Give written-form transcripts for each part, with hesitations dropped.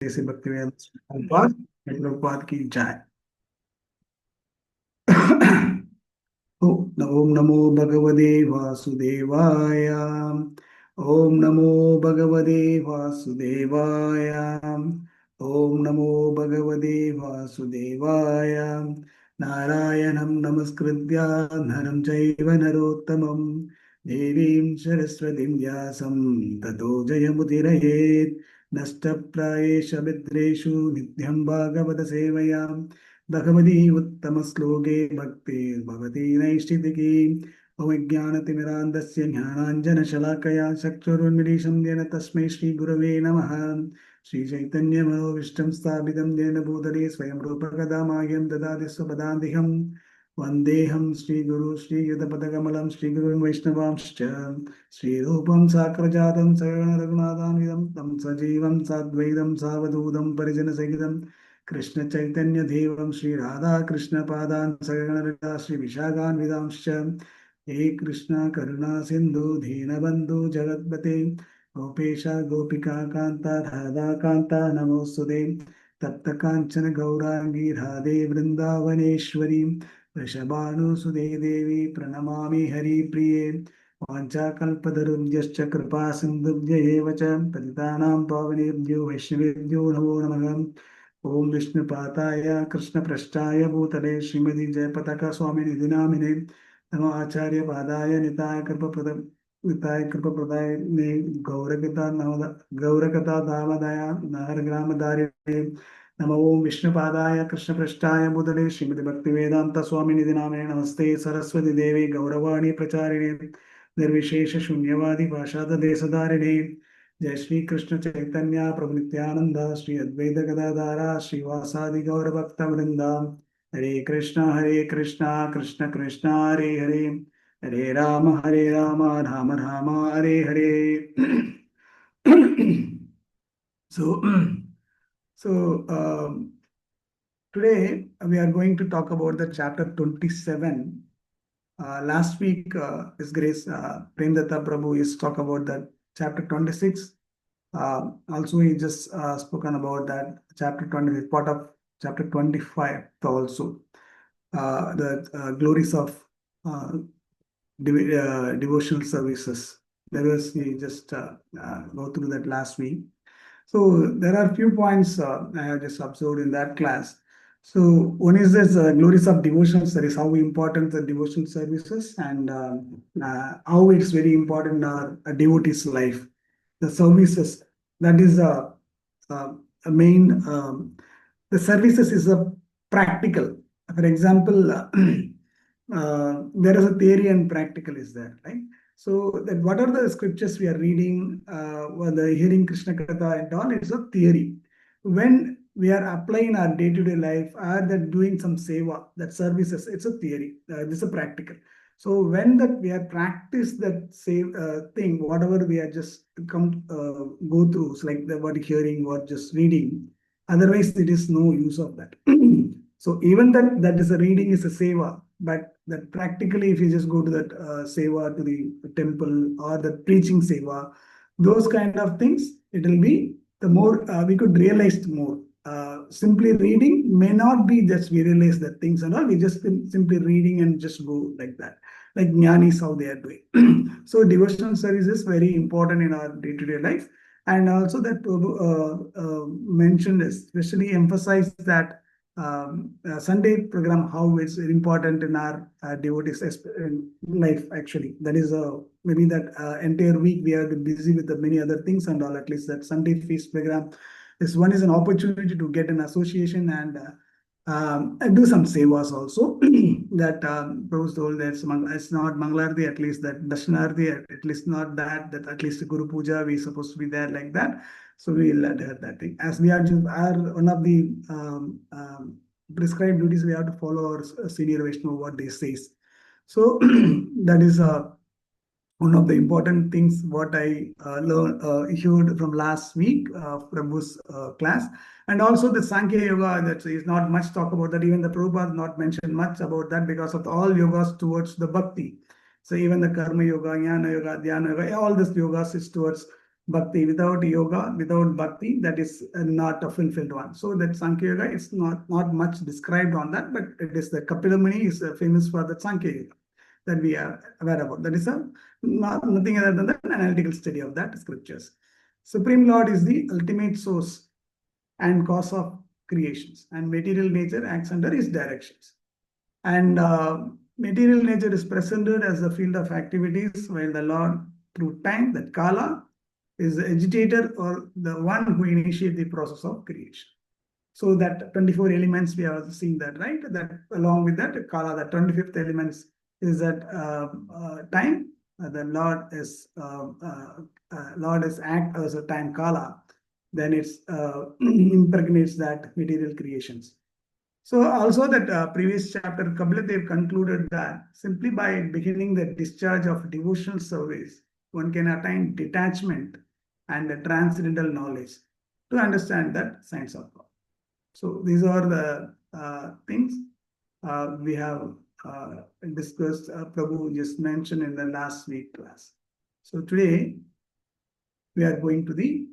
श्री भक्तिवेदांत प्रभुपाद प्रभुपाद की जय। ओम नमो भगवते वासुदेवाय। ओम नमो भगवते वासुदेवाय। ओम नमो भगवते वासुदेवाय। नारायणं नमस्कृत्य नरं चैव नरोत्तमं देवीं सरस्वतीं व्यासं ततो जयमुदीरयेत्। नष्टप्रायेष मित्रेषु नित्यं भागवत सेवया भगवती उत्तमश्लोके भक्तिर्भवती नैष्ठितिकी। ज्ञानतिमिरान्धस्य ज्ञानाञ्जनशलाकया चक्षुरुन्मीलितं येन तस्मै श्रीगुरवे नमः। श्रीचैतन्यमनोभीष्टं स्थापितं येन भूतले स्वयं रूपकदा माह्यं ददाति स्वपदान्तिकं। वन्देऽहं श्रीगुरु श्रीयुतपदकमलं श्रीगुरुं वैष्णवांश्च श्रीरूपं साग्रजातं सगण रघुनाथान्वितं तं सजीवं साद्वैतं सावधूतं परिजनसहितं कृष्ण चैतन्य देवं श्री राधा कृष्ण पादान सगणललिता श्री विशाखान्वितांश्च। हे कृष्ण करुणा सिंधु दीनबंधु जगत्पते गोपेश गोपिका कांता राधा कांता नमोस्तुते। तप्त कांचन गौरांगी राधे वृंदावनेश्वरी वृषभानुसुते देवी प्रणमामि हरिप्रिये। वाञ्छाकल्पतरुभ्यश्च कृपा सिन्धुभ्य एव च पतितानां पावनेभ्यो वैष्णवेभ्यो नमो नमः। ओम विष्णुपादाय कृष्णपृष्ठाय भूतले श्रीमती जयपताका स्वामिनिधि नामिने नमो आचार्य पादाय निताय कृपप्रदाय ने गौरकथा दामदाय नारग्रामधारिणे नमो ओम विष्णुपादाय कृष्णपृष्ठाय भूतले श्रीमती भक्तिवेदांत स्वामिनिधि नामिने नमस्ते सरस्वती देवी गौरवाणी प्रचारिणे निर्विशेष शून्यवादी भाषात देशधारिणे। जय श्री कृष्ण चैतन्य प्रभु नित्यानंद श्री अद्वैत गदाधारा श्रीवासादि गौर भक्त वृंदा। हरे Krishna Krishna Krishna Hare Hare Hare Ram Ram Ram Hare Hare. so today we are going to talk about the chapter 27. Last week, His Grace Premdatta Prabhu is talk about that chapter 26. Also, he just spoken about that chapter 20, part of chapter 25 also. The glories of devotional services. There was, he just go through that last week. So there are a few points I have just observed in that class. So one is this glories of devotional service, how important the devotional services and how it's very important in a devotee's life. The services, that is a main, the services is a practical. For example, there is a theory and practical is there, right? So that what are the scriptures we are reading, or the hearing Krishna Katha and all, it's a theory. When we are applying our day-to-day life, are that doing some seva, that services, it's a theory. This is a practical. So when that we are practice that same thing, whatever we are just come go through, it's like the what hearing, what just reading. Otherwise, there is no use of that. So even that is a reading is a seva, but that practically, if you just go to that seva to the temple or the preaching seva, those kind of things, it will be the more we could realize more. Simply reading may not be just we realize that things and all. We just simply reading and just go like that. Like jnanis, how they are doing. So devotional service is very important in our day-to-day life. And also that mentioned, especially emphasize that Sunday program, how it's important in our devotees life. Actually, that is maybe that entire week we are busy with the many other things and all. At least that Sunday feast program, this one is an opportunity to get an association and do some sevas also. That Prabhu told that it's not Mangalarti, at least that Dashanarti, at least not that at least Guru Puja we supposed to be there like that. So we will adhere that thing. As we are one of the prescribed duties, we have to follow our senior Vaishnava what they says. So that is one of the important things what I heard from last week Prabhu's class. And also the Sankhya Yoga, that is not much talk about that. Even the Prabhupada not mentioned much about that because of all yogas towards the bhakti. So even the Karma Yoga, Jnana Yoga, Dhyana Yoga, all these yogas is towards Bhakti. Without yoga, without bhakti, that is not a fulfilled one. So that Sankhya Yoga is not much described on that, but it is the Kapila Muni is famous for the Sankhya Yoga that we are aware about. That is nothing other than the analytical study of that scriptures. Supreme Lord is the ultimate source and cause of creations, and material nature acts under his directions. And material nature is presented as the field of activities, while the Lord, through time, that Kala, is the agitator or the one who initiates the process of creation. So that 24 elements, we have seen that, right? That along with that, Kala, the 25th elements is that time. The Lord is act as a time Kala. Then it's impregnates that material creations. So also that previous chapter, Kabiladev concluded that simply by beginning the discharge of devotional service, one can attain detachment and a transcendental knowledge to understand that science of God. So these are the things we have discussed. Prabhu just mentioned in the last week class. So today we are going to the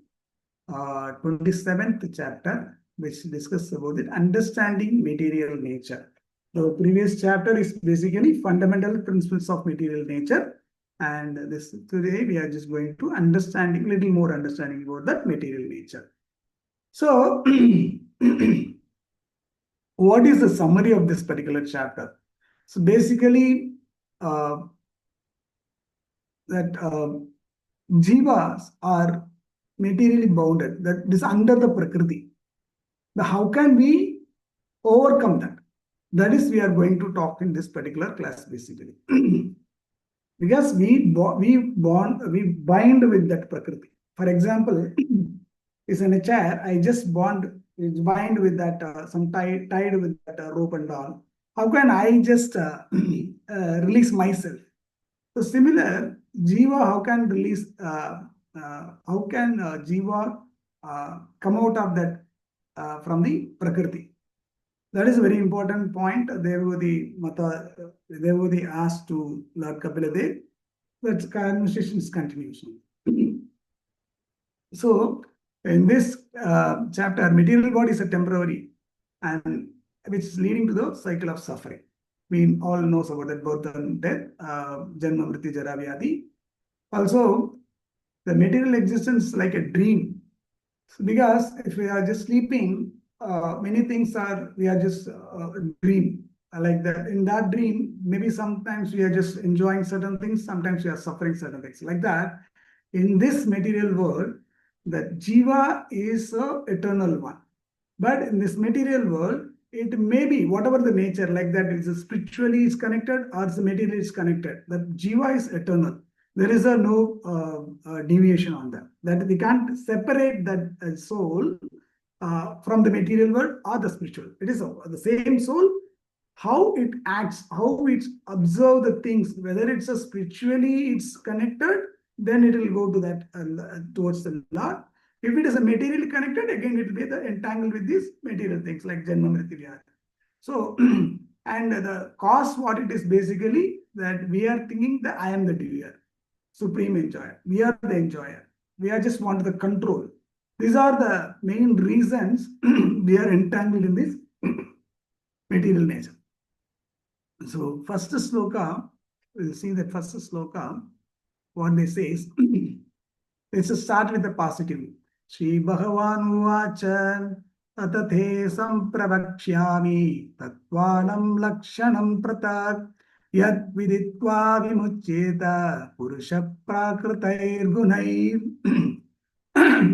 27th chapter, which discusses about the understanding material nature. The previous chapter is basically fundamental principles of material nature, and this today we are just going to understanding little more understanding about that material nature. So, what is the summary of this particular chapter? So basically, that jivas are materially bounded, that is under the prakriti. How can we overcome that? That is, we are going to talk in this particular class basically. Because we bind with that prakriti. For example, is in a chair, I just bind with that some tied with that rope and all. How can I just release myself? So similar, jiva, how can release? How can jiva come out of that from the prakriti? That is a very important point. Devudi asked to Lord Kapiladev. That conversation is continuation. So in this chapter, material body is a temporary, and which is leading to the cycle of suffering. We all know about that birth and death, Janma, Mrityu, Jara, Vyadhi. Also, the material existence is like a dream. So because if we are just sleeping, many things we are just dream like that. In that dream, maybe sometimes we are just enjoying certain things, sometimes we are suffering certain things like that. In this material world, the jiva is an eternal one. But in this material world, it may be whatever the nature, like that is spiritually is connected or the material is connected. The jiva is eternal. There is no deviation on that. That we can't separate that soul from the material world or the spiritual. It is the same soul. How it acts, how it observe the things, whether it's a spiritually it's connected, then it will go to that towards the Lord. If it is a materially connected, again it will be the entangled with these material things like Janma, Mrityu, Vyadhi. So, and the cause, what it is basically that we are thinking that I am the doer, supreme enjoyer. We are the enjoyer. We are just want the control. These are the main reasons we are entangled in this material nature. So, first sloka, we'll see the first sloka, what they say is, let's start with the positive. Shri Bhagavan Uvacha Tatathe Sampravakshyami Tatvanam Lakshanam Pratak Yad Viditva Vimuccheta Purusha Prakritair Gunair.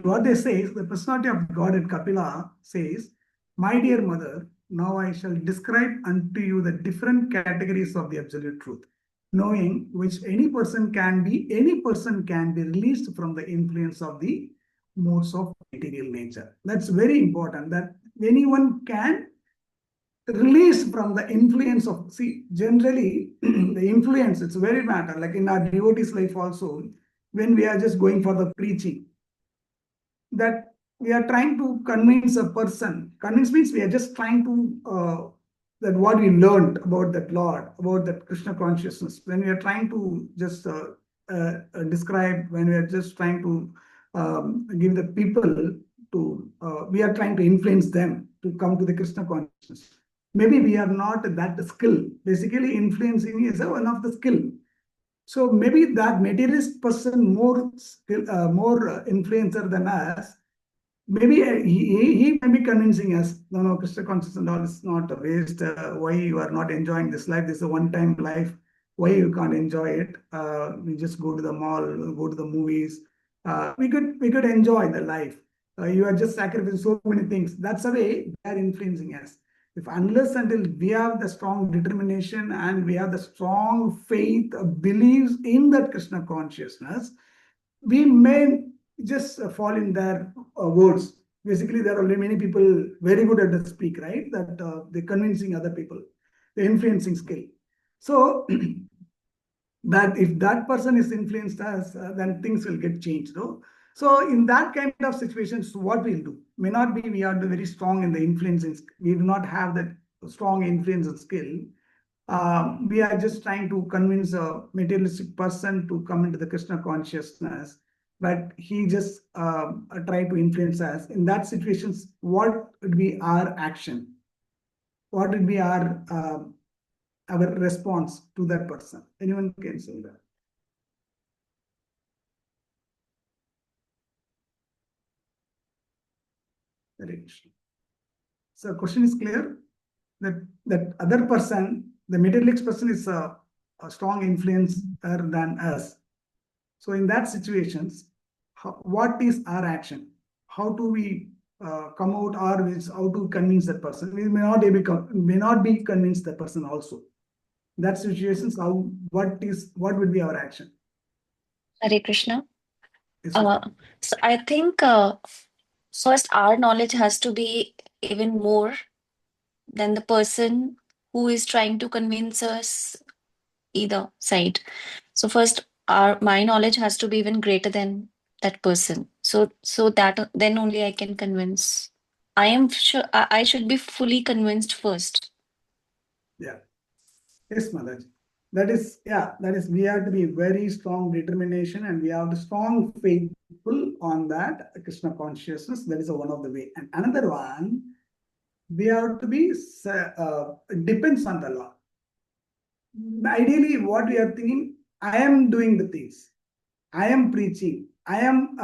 What they say is, the personality of God in Kapila says, my dear mother, now I shall describe unto you the different categories of the absolute truth, knowing which any person can be released from the influence of the modes of material nature. That's very important, that anyone can release from the influence of, see, generally, the influence, it's very matter, like in our devotees life also, when we are just going for the preaching, that we are trying to convince a person. Convince means we are just trying to that what we learned about that Lord, about that Krishna consciousness. When we are trying to just describe, when we are just trying to give the people to, we are trying to influence them to come to the Krishna consciousness. Maybe we are not that skill. Basically, influencing is one of the skill. So maybe that materialist person more skill, more influencer than us. Maybe he may be convincing us, no, no, Krishna consciousness and all is not a waste. Why you are not enjoying this life? This is a one-time life. Why you can't enjoy it? We just go to the mall, go to the movies. We could enjoy the life. You are just sacrificing so many things. That's the way they are influencing us. If unless until we have the strong determination and we have the strong faith, beliefs in that Krishna consciousness, we may just fall in their words. Basically, there are many people very good at the speak, right? That they're convincing other people, the influencing skill. So that if that person is influenced us, then things will get changed, no? So in that kind of situations, what we'll do may not be we are very strong in the influencing. We do not have that strong influence skill. We are just trying to convince a materialistic person to come into the Krishna consciousness, but he just try to influence us. In that situations, what would be our action? What would be our response to that person? Anyone can say that? Hare Krishna. So question is clear that other person, the materialist person, is a strong influencer than us. So in that situations, what is our action? How do we come out, or how to convince that person? We may not be convinced that person also. That situations, what would be our action? Hare Krishna. Yes, So I think first our knowledge has to be even more than the person who is trying to convince us either side. So first my knowledge has to be even greater than that person. So that then only I can convince. I am sure I should be fully convinced first. yeah. Yes, Madhaj. That is, we have to be very strong determination and we have to strong faithful on that Krishna consciousness. That is one of the way. And another one, we have to be, depends on the law. Ideally, what we are thinking, I am doing the things. I am preaching. I am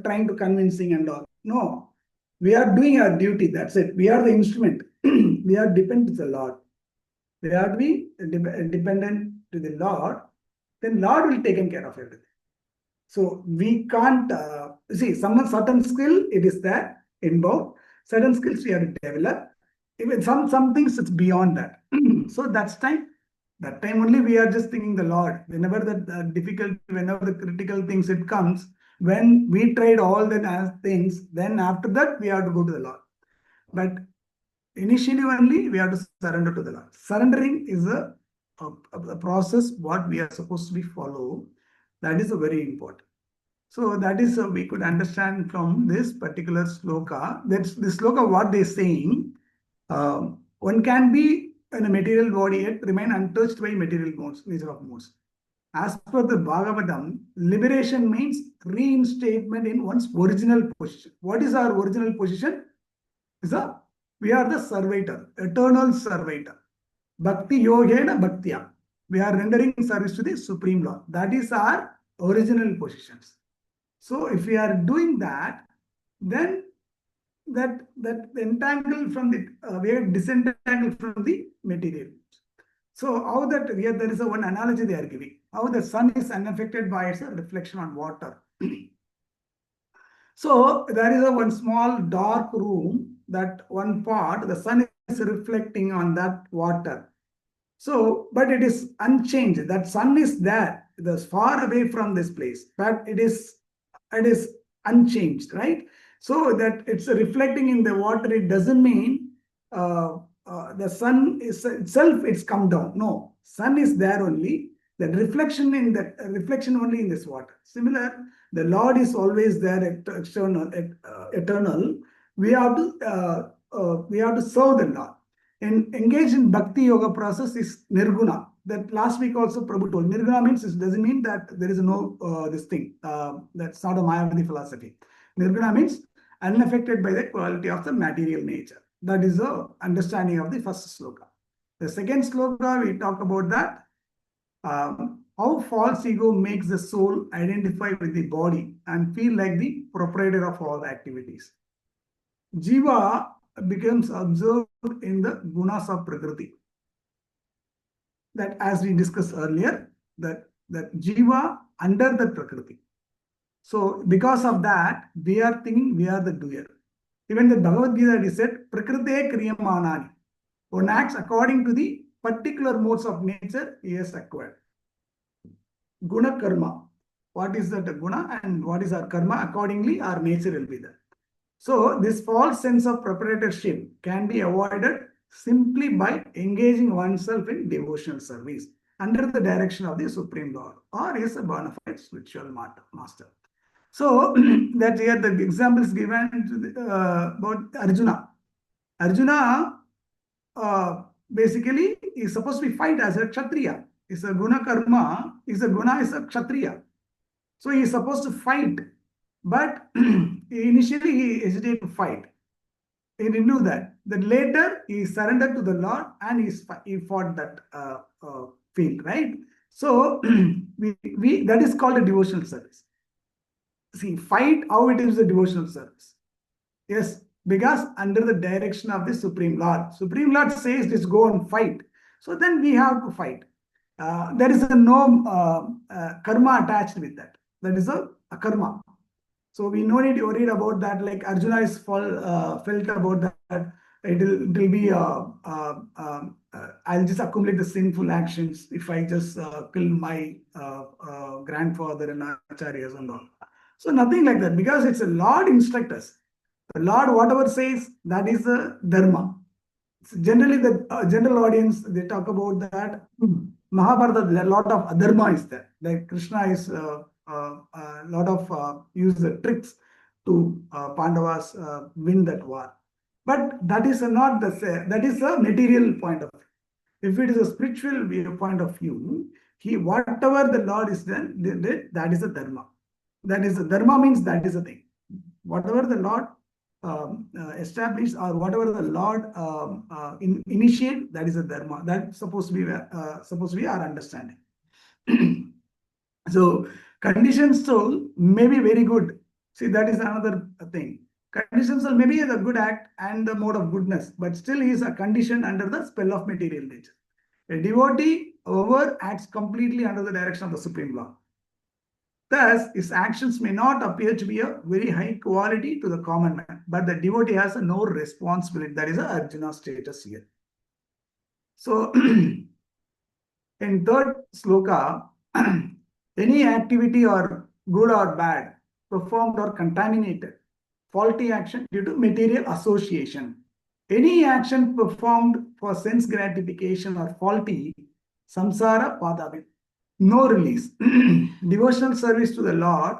trying to convincing and all. No, we are doing our duty. That's it. We are the instrument. We are dependent to the Lord. We have to be dependent to the Lord, then Lord will take care of everything. So we can't see some certain skill it is there involved. Certain skills we have to develop. Even some things it's beyond that. So that time only we are just thinking the Lord. Whenever the difficult, whenever the critical things it comes, when we tried all the things, then after that we have to go to the Lord. But initially only we have to surrender to the Lord. Surrendering is a process what we are supposed to be follow. That is a very important. So that is we could understand from this particular sloka. That's the sloka what they're saying. One can be in a material body yet remain untouched by material modes, nature of modes. As per the Bhagavatam, liberation means reinstatement in one's original position. What is our original position? Is a we are the servitor, eternal servitor. Bhakti yogena bhaktya. We are rendering service to the Supreme Lord. That is our original positions. So if we are doing that, then that entangle from the we are disentangled from the material. So how that here there is a one analogy they are giving. How the sun is unaffected by its reflection on water. So there is a one small dark room, that one part, the sun is reflecting on that water. So, but it is unchanged. That sun is there, it is far away from this place, but it is unchanged, right? So that it's reflecting in the water, it doesn't mean the sun is itself, it's come down. No, sun is there only. That reflection in that reflection only in this water. Similar, the Lord is always there, external, eternal. We have to serve the Lord. And engage in bhakti yoga process is nirguna. that last week also Prabhu told, Nirguna means it doesn't mean that there is no this thing. That's not a Mayavadi philosophy. Nirguna means unaffected by the quality of the material nature. That is the understanding of the first sloka. The second sloka, we talk about that how false ego makes the soul identify with the body and feel like the proprietor of all the activities. Jiva becomes absorbed in the gunas of Prakriti. That, as we discussed earlier, that Jiva under the Prakriti. So, because of that, we are thinking we are the doer. Even the Bhagavad Gita, it said, Prakrite Kriyamanani. One acts according to the particular modes of nature he has acquired. Guna karma. What is that guna and what is our karma? Accordingly, our nature will be there. So, this false sense of proprietorship can be avoided simply by engaging oneself in devotional service under the direction of the Supreme Lord or is a bona fide spiritual master. So, that here the example is given about Arjuna. Arjuna basically is supposed to be fight as a Kshatriya. Is a guna karma, is a guna is a Kshatriya. So he is supposed to fight, but initially he hesitated to fight. He didn't do that. Then later he surrendered to the Lord and he fought that field, right? So that is called a devotional service. See, fight how it is a devotional service. Yes, because under the direction of the Supreme Lord. Supreme Lord says, just go and fight. So then we have to fight. There is no karma attached with that. That is a karma. So we no need to worry about that. Like Arjuna is felt about that. It will be I'll just accumulate the sinful actions if I just kill my grandfather and acharyas and all. So nothing like that, because it's a Lord instruct us. The Lord whatever says, that is the dharma. So generally, the general audience, they talk about that. Mahabharata, a lot of adharma is there. Like Krishna is a lot of use the tricks to Pandavas win that war. But that is not that is a material point of view. If it is a spiritual point of view, whatever the Lord is done, that is a dharma. That is a dharma means that is a thing. Whatever the Lord established or whatever the Lord initiate, that is a dharma. That's supposed to be our understanding. So conditioned soul may be very good. See, that is another thing. Conditioned soul may be the good act and the mode of goodness, but still he is a condition under the spell of material nature. A devotee, however, acts completely under the direction of the Supreme Lord. Thus, his actions may not appear to be a very high quality to the common man, but the devotee has no responsibility. That is a Arjuna status here. So, in third sloka, any activity or good or bad, performed or contaminated, faulty action due to material association. Any action performed for sense gratification or faulty, samsara padavit. No release. Devotional service to the Lord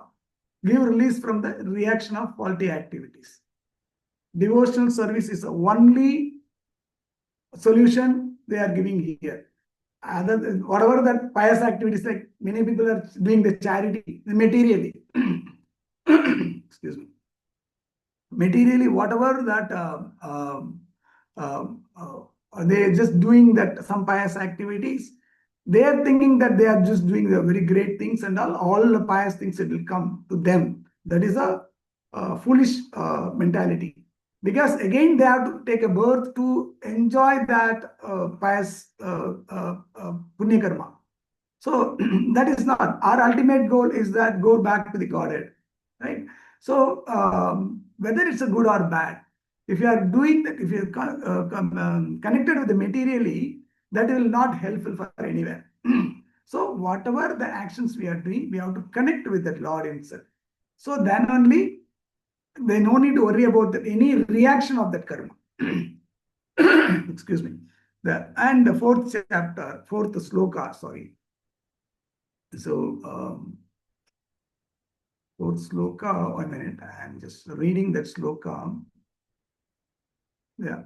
give release from the reaction of faulty activities. Devotional service is the only solution they are giving here. Whatever that pious activities, like many people are doing the charity materially. Excuse me. Materially, whatever that they are just doing that some pious activities, they are thinking that they are just doing the very great things and all the pious things that will come to them. That is a foolish mentality. Because again, they have to take a birth to enjoy that pious punya karma. So that is not. Our ultimate goal is that go back to the Godhead, right? So whether it's a good or bad, if you are doing that, if you are connected with the materially, that will not helpful for anywhere. So whatever the actions we are doing, we have to connect with that Lord himself. So then only, they no need to worry about any reaction of that karma. Excuse me. And the fourth chapter, fourth sloka, sorry. So fourth sloka, 1 minute, I'm just reading that sloka. Yeah.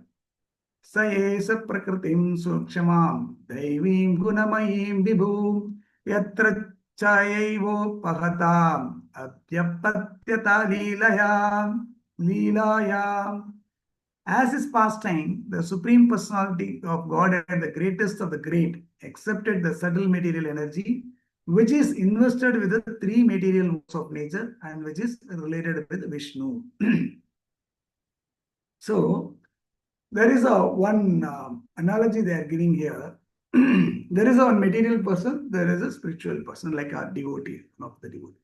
Saesa prakritim sukshmam daivim gunamayim vibhum yatra chayaivo pahatam apyapatyata leelayam. As his pastime, the Supreme Personality of God and the greatest of the great accepted the subtle material energy, which is invested with the three material modes of nature and which is related with Vishnu. So, there is a one analogy they are giving here. There is a one material person, there is a spiritual person, like a devotee, one of the devotees.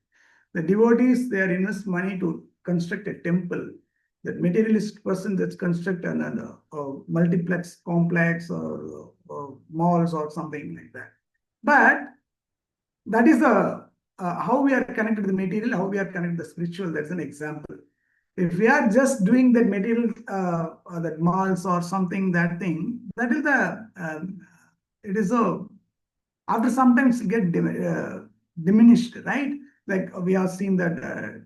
The devotees, they are invest money to construct a temple. That materialist person that's construct a multiplex complex or malls or something like that. But that is the how we are connected to the material, how we are connected to the spiritual. That's an example. If we are just doing that material, that malls or something, that thing, that is the it is a after sometimes get diminished, right? Like we have seen that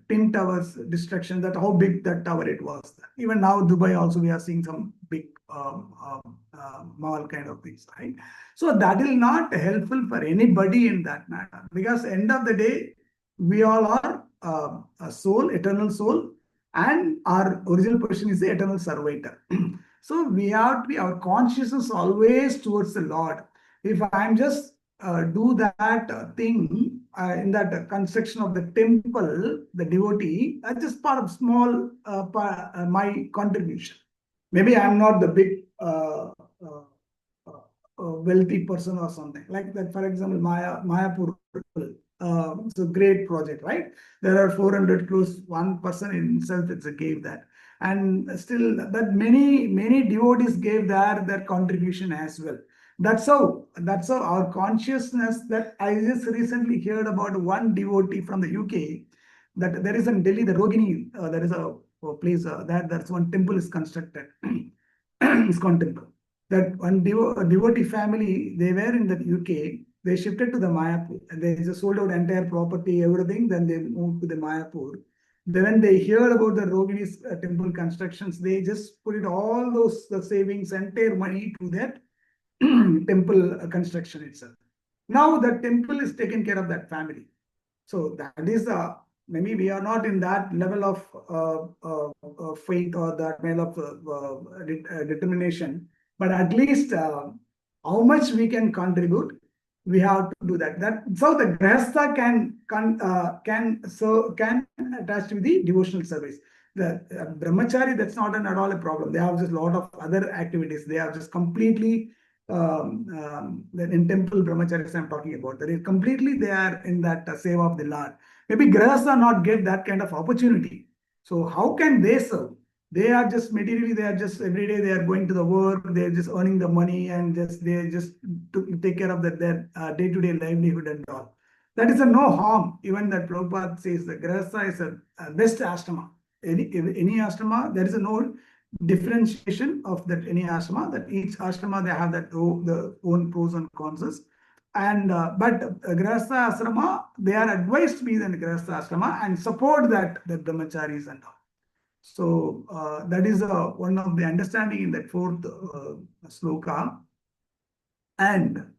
Twin Towers destruction, that how big that tower it was. Even now, Dubai also, we are seeing some big mall kind of things, right? So that is not helpful for anybody in that matter, because end of the day, we all are a soul, eternal soul, and our original position is the eternal servitor. So we have to be, our consciousness always towards the Lord. If I'm just do that thing in that construction of the temple, the devotee, just part of small my contribution. Maybe I'm not the big wealthy person or something like that. For example, Mayapur, it's a great project, right? There are 400 crores. One person in itself, it's a gave that, and still that many devotees gave their contribution as well. That's how our consciousness. That I just recently heard about one devotee from the UK, that there is in Delhi, the Rogini, there is a place that's one temple is constructed. ISKCON temple. That one devotee family, they were in the UK, they shifted to the Mayapur and they just sold out entire property, everything, then they moved to the Mayapur. Then when they heard about the Rogini's temple constructions, they just put it all those the savings, entire money to that temple construction itself. Now the temple is taken care of that family. So that is the, maybe we are not in that level of faith or that level of determination, but at least how much we can contribute, we have to do that. So the grahastha can attach to the devotional service. The brahmachari, that's not at all a problem. They have just a lot of other activities. They are just completely in temple brahmacharis I'm talking about, that is completely they are in that seva of the Lord. Maybe grahastha not get that kind of opportunity. So how can they serve? They are just materially, they are just every day they are going to the work, they are just earning the money and they just to take care of their day-to-day livelihood and all. That is a no harm. Even that Prabhupada says the grahastha is a best ashrama. Any ashrama, there is a no differentiation of that any ashrama, that each ashrama they have that the own pros and cons. And but grahastha ashrama, they are advised to be in grahastha ashrama and support that the brahmacharis and all. So that is one of the understanding in that fourth sloka. And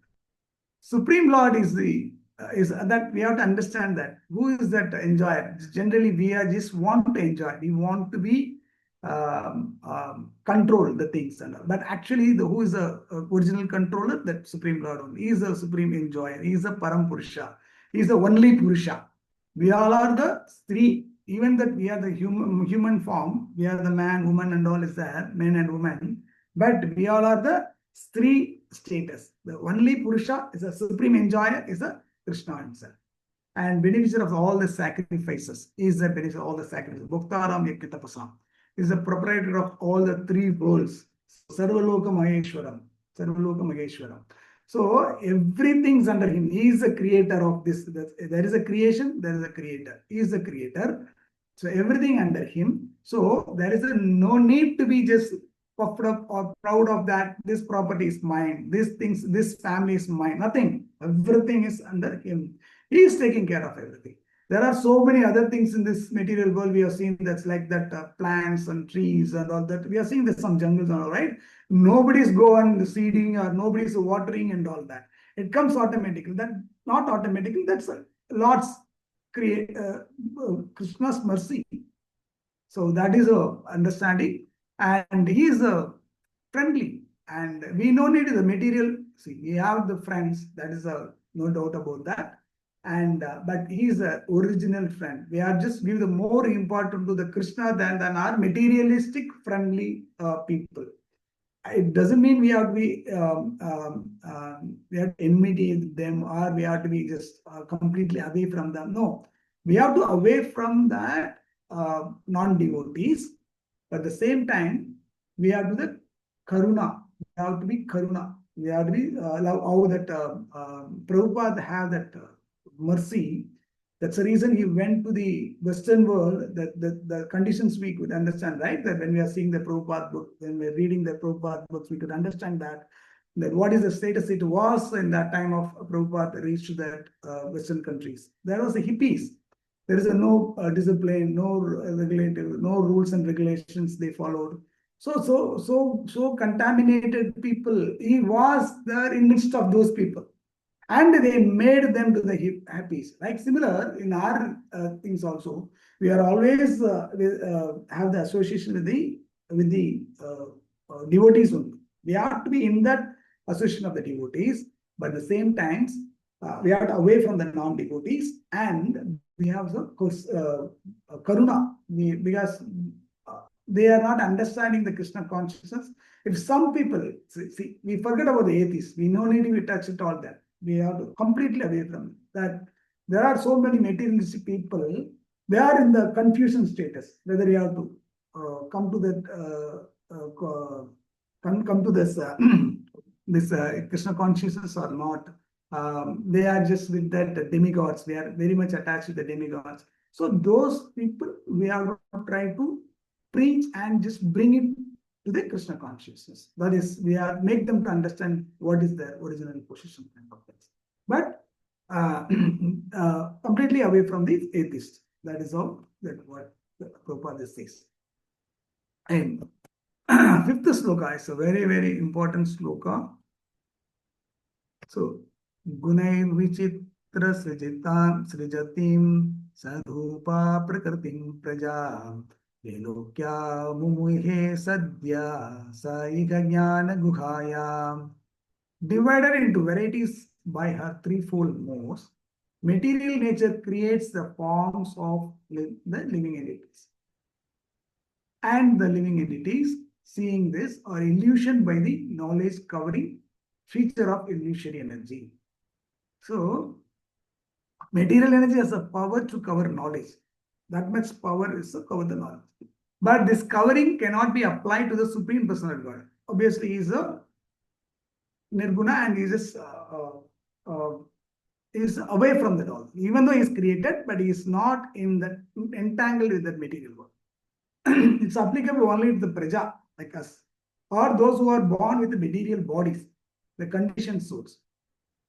Supreme Lord is the is that we have to understand that who is that enjoyer. Generally, we are just want to enjoy. We want to be control the things and all. But actually, the who is the original controller? That Supreme Lord only. He is the supreme enjoyer. He is the Param Purusha. He is the only Purusha. We all are the three. Even that we are the human form. We are the man, woman, and all is there, men and women. But we all are the three status. The only Purusha is a supreme enjoyer, is a Krishna himself. And beneficiary of all the sacrifices, is the beneficiary of all the sacrifices. Bhuktaram Yakitapasam is the proprietor of all the three worlds. Sarvaloka Maheshwaram. Sarvaloka Maheshwaram. So everything's under him. He is the creator of this. There is a creation, there is a creator. He is the creator. So everything under him. So there is no need to be just puffed up or proud of that. This property is mine. These things, this family is mine. Nothing. Everything is under him. He is taking care of everything. There are so many other things in this material world we have seen that's like that plants and trees and all that. We are seeing there's some jungles and all, right? Nobody's go on seeding or nobody's watering and all that. It comes automatically. That not automatically. That's Lord's create Krishna's mercy. So that is a understanding, and he is a friendly, and we no need the material. See, we have the friends. That is a no doubt about that. And but he is a original friend. We are just give the more important to the Krishna than our materialistic friendly people. It doesn't mean we have to be we have to enmity them or we have to be just completely away from them. No, we have to away from that non-devotees. But at the same time, we have to the karuna. We have to be karuna. We have to be how that Prabhupada have that mercy. That's the reason he went to the Western world, that the conditions we could understand, right? That when we are seeing the Prabhupada book, when we're reading the Prabhupada books, we could understand that what is the status it was in that time of Prabhupada reached that Western countries. There was the hippies. There is a no discipline, no regulative, no rules and regulations they followed. So contaminated people. He was there in midst of those people, and they made them to the happy. Like similar in our things also, we are always have the association with the devotees only. We have to be in that association of the devotees, but at the same times we are away from the non-devotees, and we have the karuna, because they are not understanding the Krishna consciousness. If some people see, we forget about the atheists. We no need to touch it all that. We are completely away from that. There are so many materialistic people. They are in the confusion status whether you have to come to that come to this this Krishna consciousness or not. They are just with that demigods. They are very much attached to the demigods. So those people we are trying to preach and just bring it to the Krishna consciousness. That is, we are make them to understand what is their original position and of things. But completely away from the atheists. That is all that what Prabhupada says. And fifth sloka is a very, very important sloka. So, Gunai Vichitra Srijatim Sadhupa Prakritim Praja Velokya Mumuhe Sadhya Saiga Jnana Guhaya. Divided into varieties by her threefold modes, material nature creates the forms of the living entities. And the living entities, seeing this, are illusioned by the knowledge covering feature of illusory energy. So, material energy has a power to cover knowledge. That much power is to cover the knowledge. But this covering cannot be applied to the Supreme Personal God. Obviously, he is a Nirguna and he is away from that all. Even though he is created, but he is not in that entangled with that material world. It's applicable only to the praja like us, or those who are born with the material bodies, the conditioned souls.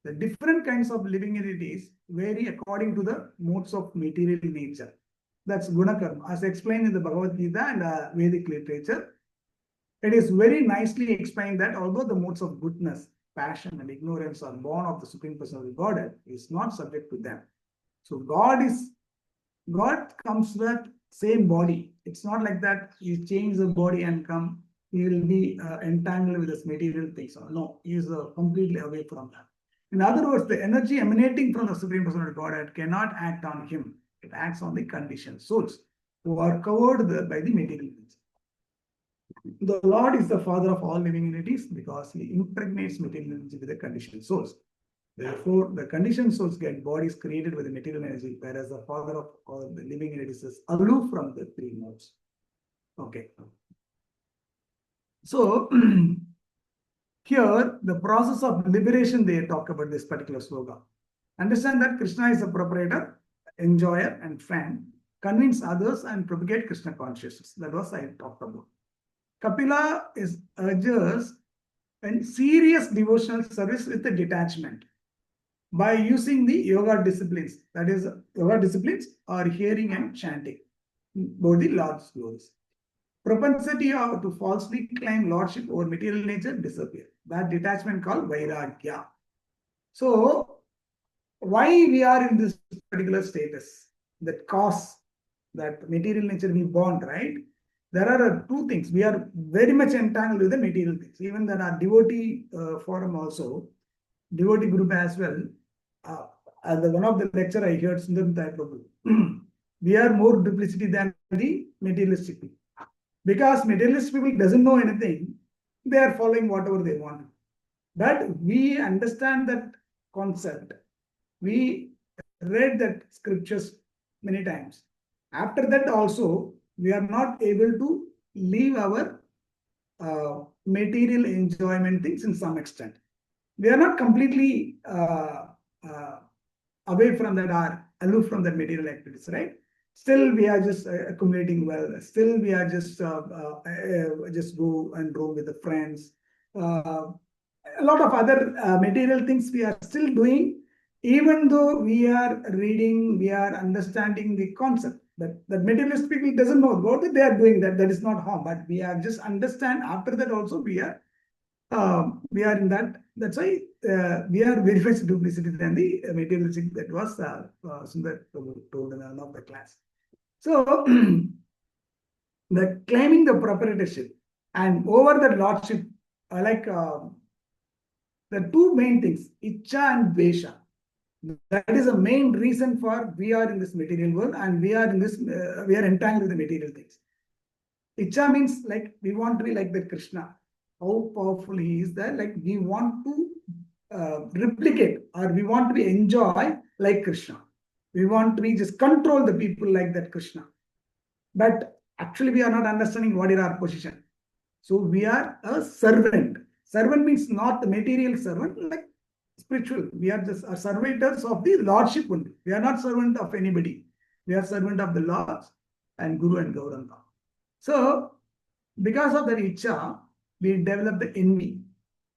The different kinds of living entities vary according to the modes of material nature. That's guna karma, as explained in the Bhagavad Gita and Vedic literature. It is very nicely explained that although the modes of goodness, passion, and ignorance are born of the Supreme Personality of Godhead, is not subject to them. So God comes to that same body. It's not like that you change the body and come, he will be entangled with this material things. No, he is completely away from that. In other words, the energy emanating from the Supreme Personality of Godhead cannot act on him. It acts on the conditioned souls who are covered by the material things. The Lord is the father of all living entities because he impregnates material energy with the conditioned souls. Therefore, the conditioned souls get bodies created with the material energy, whereas the father of all the living entities is aloof from the three modes. Okay. So, here, the process of liberation, they talk about this particular sloga. Understand that Krishna is a proprietor, enjoyer, and friend. Convince others and propagate Krishna consciousness. That was I talked about. Kapila urges and serious devotional service with a detachment. by using the yoga disciplines. That is, yoga disciplines are hearing and chanting about the Lord's glories. Propensity to falsely claim lordship over material nature disappear. That detachment called vairagya. So, why we are in this particular status? That cause that material nature we born, right? There are two things. We are very much entangled with the material things. Even that our devotee forum also, devotee group as well. One of the lecture I heard Sundar Prabhu. We are more duplicity than the materialistic people. Because materialist people doesn't know anything, they are following whatever they want. But we understand that concept. We read that scriptures many times. After that also, we are not able to leave our material enjoyment things in some extent. We are not completely uh, away from that or aloof from that material activities, right? Still, we are just accumulating wealth. Still, we are just go and roam with the friends. A lot of other material things we are still doing, even though we are reading, we are understanding the concept. That materialist people doesn't know about it. They are doing that. That is not harm, but we are just understand. After that, also we are in that. That's why we are very much duplicity than the materialistic that was Sundar told in one of the class. So the claiming the proprietorship and over the lordship, like the two main things, Icha and Vesha. That is the main reason for we are in this material world and we are in this, we are entangled with the material things. Icha means like we want to be like the Krishna. How powerful he is that, like we want to replicate or we want to be enjoy like Krishna. We want to be just control the people like that Krishna. But actually we are not understanding what is our position. So we are a servant. Servant means not the material servant, like spiritual. We are just servitors of the Lordship only. We are not servant of anybody. We are servant of the Lord and Guru and Gauranga. So because of that Icha, we develop the envy.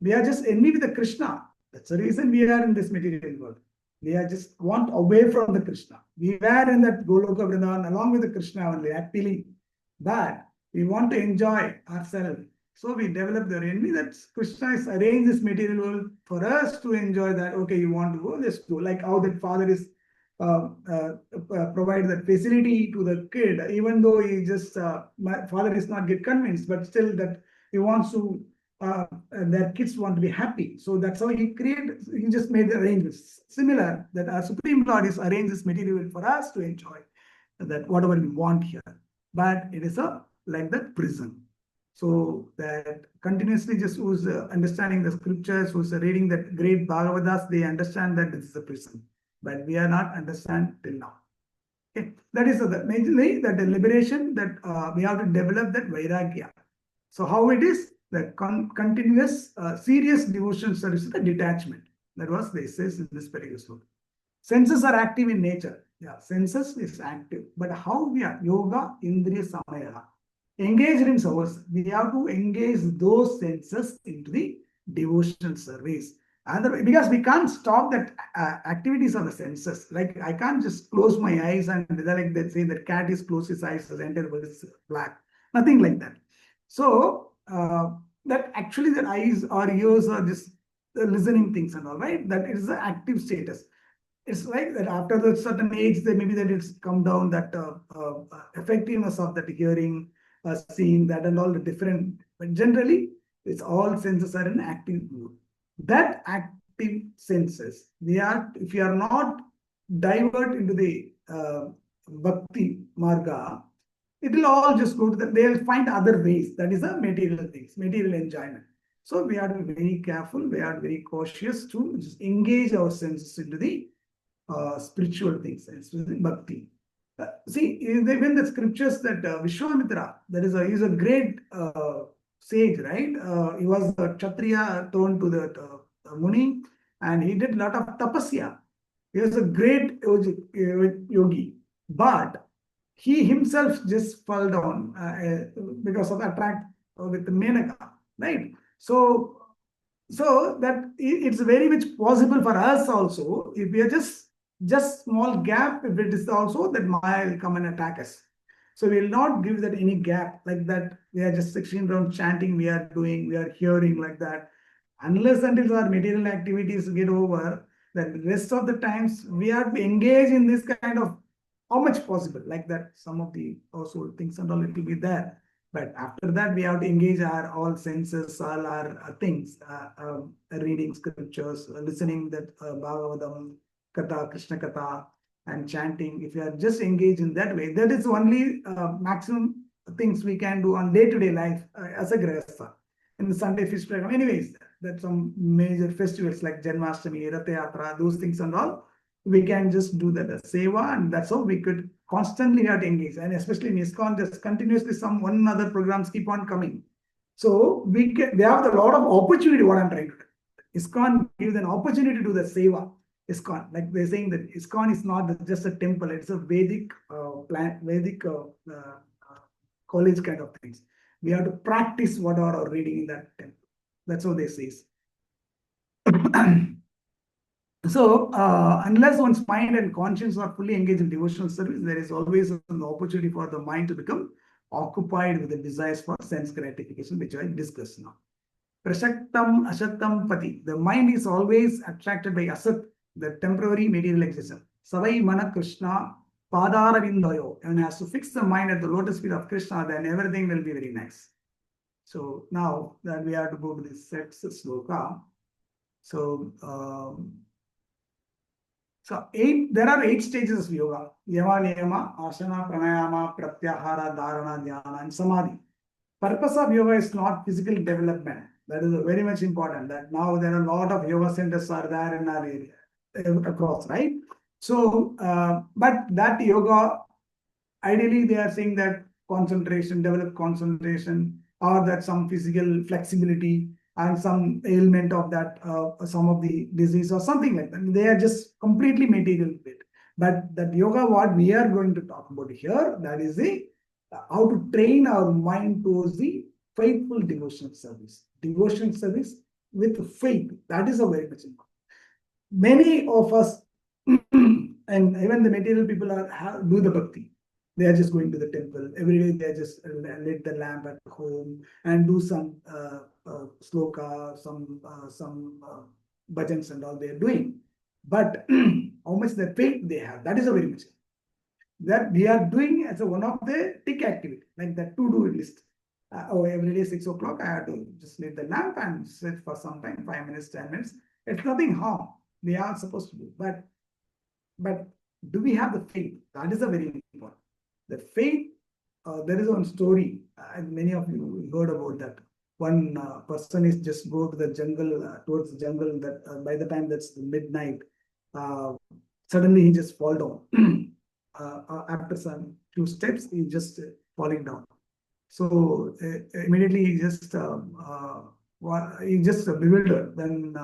We are just envy with the Krishna. That's the reason we are in this material world. We are just want away from the Krishna. We were in that Goloka Vrindavan along with the Krishna only, happily. But we want to enjoy ourselves. So we develop the envy that Krishna is arranged this material world for us to enjoy that. Okay, you want to go, let's go. Like how that father is provide that facility to the kid, even though he just my father is not get convinced, but still that he wants to their kids want to be happy. So that's how he created. He just made the arrangements. Similar that our Supreme Lord is arranged this material for us to enjoy that whatever we want here. But it is a like that prison. So that continuously just who's understanding the scriptures, who's reading that great Bhagavatas, they understand that this is a prison. But we are not understand till now. Okay. That is majorly that the liberation that we have to develop that vairagya. So how it is the continuous serious devotion service, the detachment. That was they says in this particular sloka. Senses are active in nature. Yeah, senses is active. But how we are yoga, indriya samaya. Engaged in service. We have to engage those senses into the devotional service. And because we can't stop that activities of the senses. Like I can't just close my eyes and like they say that cat is closed his eyes, the entire world is black. Nothing like that. So that actually the eyes or ears are just listening things and all, right? That is the active status. It's like that after the certain age, they maybe that it's come down that effectiveness of that hearing, seeing that and all the different. But generally, it's all senses are in active mode. That active senses, we are if you are not divert into the bhakti marga, it will all just go to the, they'll find other ways. That is the material things, material enjoyment. So we are very careful, we are very cautious to just engage our senses into the spiritual things, especially bhakti. See, even the scriptures that Vishwamitra, that is he's a great sage, right? He was a Kshatriya thrown to the Muni, and he did a lot of tapasya. He was a great yogi, but he himself just fell down because of attract with Menaka, right? So So that it's very much possible for us also, if we are just small gap, if it is also that Maya will come and attack us. So we will not give that any gap like that. We are just sitting around chanting, we are doing, we are hearing like that. Unless until our material activities get over, the rest of the times we have to engage in this kind of how much possible, like that. Some of the household things and all, it will be there. But after that, we have to engage our all senses, all our things, reading scriptures, listening that Bhagavatam, Katha, Krishna Katha, and chanting. If you are just engaged in that way, that is only maximum things we can do on day-to-day life as a grahastha. In the Sunday feast program, anyways, that some major festivals like Janmashtami, Ratha Yatra, those things and all, we can just do that as seva, and that's how we could constantly have to engage. And especially in ISKCON, there's continuously some one other programs keep on coming. So we have a lot of opportunity. What I'm trying to do, ISKCON gives an opportunity to do the seva. ISKCON, like they're saying that ISKCON is not just a temple; it's a Vedic Vedic college kind of things. We have to practice what are reading in that temple. That's how they say. So, unless one's mind and conscience are fully engaged in devotional service, there is always an opportunity for the mind to become occupied with the desires for sense gratification, which I discussed now. Prashaktam Ashaktam Pati. The mind is always attracted by Asat, the temporary material existence. Savai Mana Krishna Padaravindayo. And has to fix the mind at the lotus feet of Krishna, then everything will be very nice. So now that we have to go to this sixth sloka. So, there are 8 stages of yoga: Yama, Niyama, Asana, Pranayama, Pratyahara, Dharana, Dhyana, and Samadhi. Purpose of yoga is not physical development. That is very much important. That now there are a lot of yoga centers are there in our area across, right? So, but that yoga, ideally they are saying that concentration, develop concentration, or that some physical flexibility and some ailment of that, some of the disease or something like that. They are just completely material bit. But that yoga, what we are going to talk about here, that is the how to train our mind towards the faithful devotional service. Devotional service with faith. That is a very much important. Many of us, and even the material people do the bhakti. They are just going to the temple every day. They are just lit the lamp at home and do some sloka, some bhajans and all they are doing. But how much the faith they have, that is a very much that we are doing as a one of the tick activity, like the to-do list. Every day 6 o'clock, I have to just lit the lamp and sit for some time, 5 minutes, 10 minutes. It's nothing harm. We are supposed to do, but do we have the faith? That is a very important. The faith, there is one story, many of you heard about that. One person is just go to the jungle, towards the jungle, that by the time that's the midnight, suddenly he just fall down. After some few steps, he just falling down. So immediately he just bewildered. Then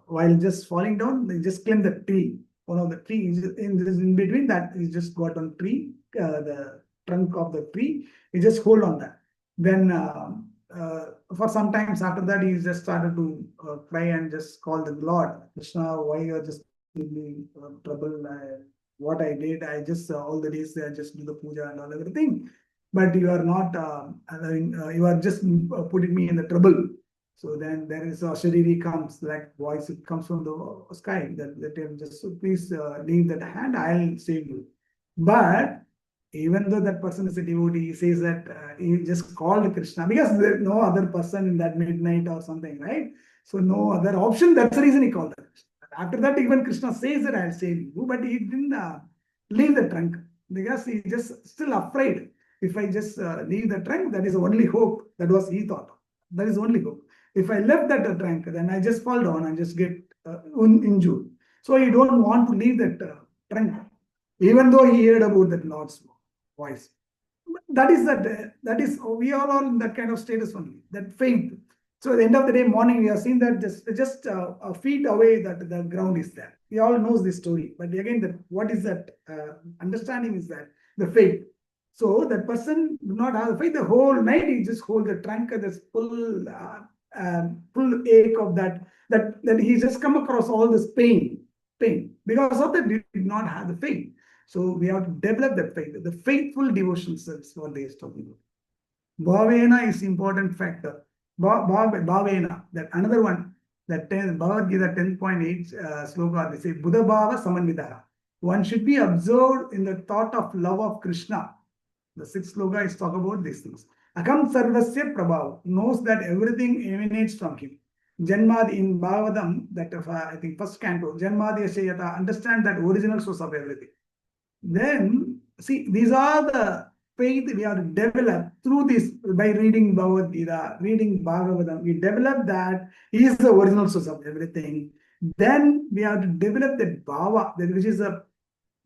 while just falling down, he just climbed the tree. One of the trees in between that, he just got on tree, the trunk of the tree. He just hold on that. Then for some times after that, he just started to cry and just call the Lord, Krishna, why you are just giving me trouble? What I did, I just all the days I just do the puja and all everything. But you are not, you are just putting me in the trouble. So then there is a Shariri comes, like voice, it comes from the sky that him just, so please leave that hand, I'll save you. But even though that person is a devotee, he says that he just called Krishna because there's no other person in that midnight or something, right? So no other option. That's the reason he called that. After that, even Krishna says that I'll save you, but he didn't leave the trunk because he just still afraid. If I just leave the trunk, that is the only hope. That was he thought. That is only hope. If I left that trunk, then I just fall down and just get injured. So he don't want to leave that trunk, even though he heard about that Lord's voice. That is we all are in that kind of status only, that faith. So at the end of the day, morning, we have seen that just a feet away that the ground is there. We all knows this story. But again, what is that understanding is that the faith. So that person do not have the faith. The whole night he just hold the trunk and this full full ache of that he just come across all this pain. Because of that, he did not have the faith. So we have to develop that faith. The faithful devotion is what they is talking about. Bhavena is important factor. Bhavena, that another one, that Bhagavad Gita 10.8 sloka, they say Buddha Bhava Samanvidara. One should be absorbed in the thought of love of Krishna. The sixth sloka is talk about these things. Akam Sarvasya Prabhav knows that everything emanates from him. Janmad in Bhagavatam, that I think first canto, Janmadi Ashayata, understand that original source of everything. Then, see, these are the faith we have to develop through this by reading Bhagavad Gita, reading Bhagavatam. We develop that he is the original source of everything. Then we have to develop that bhava, which is a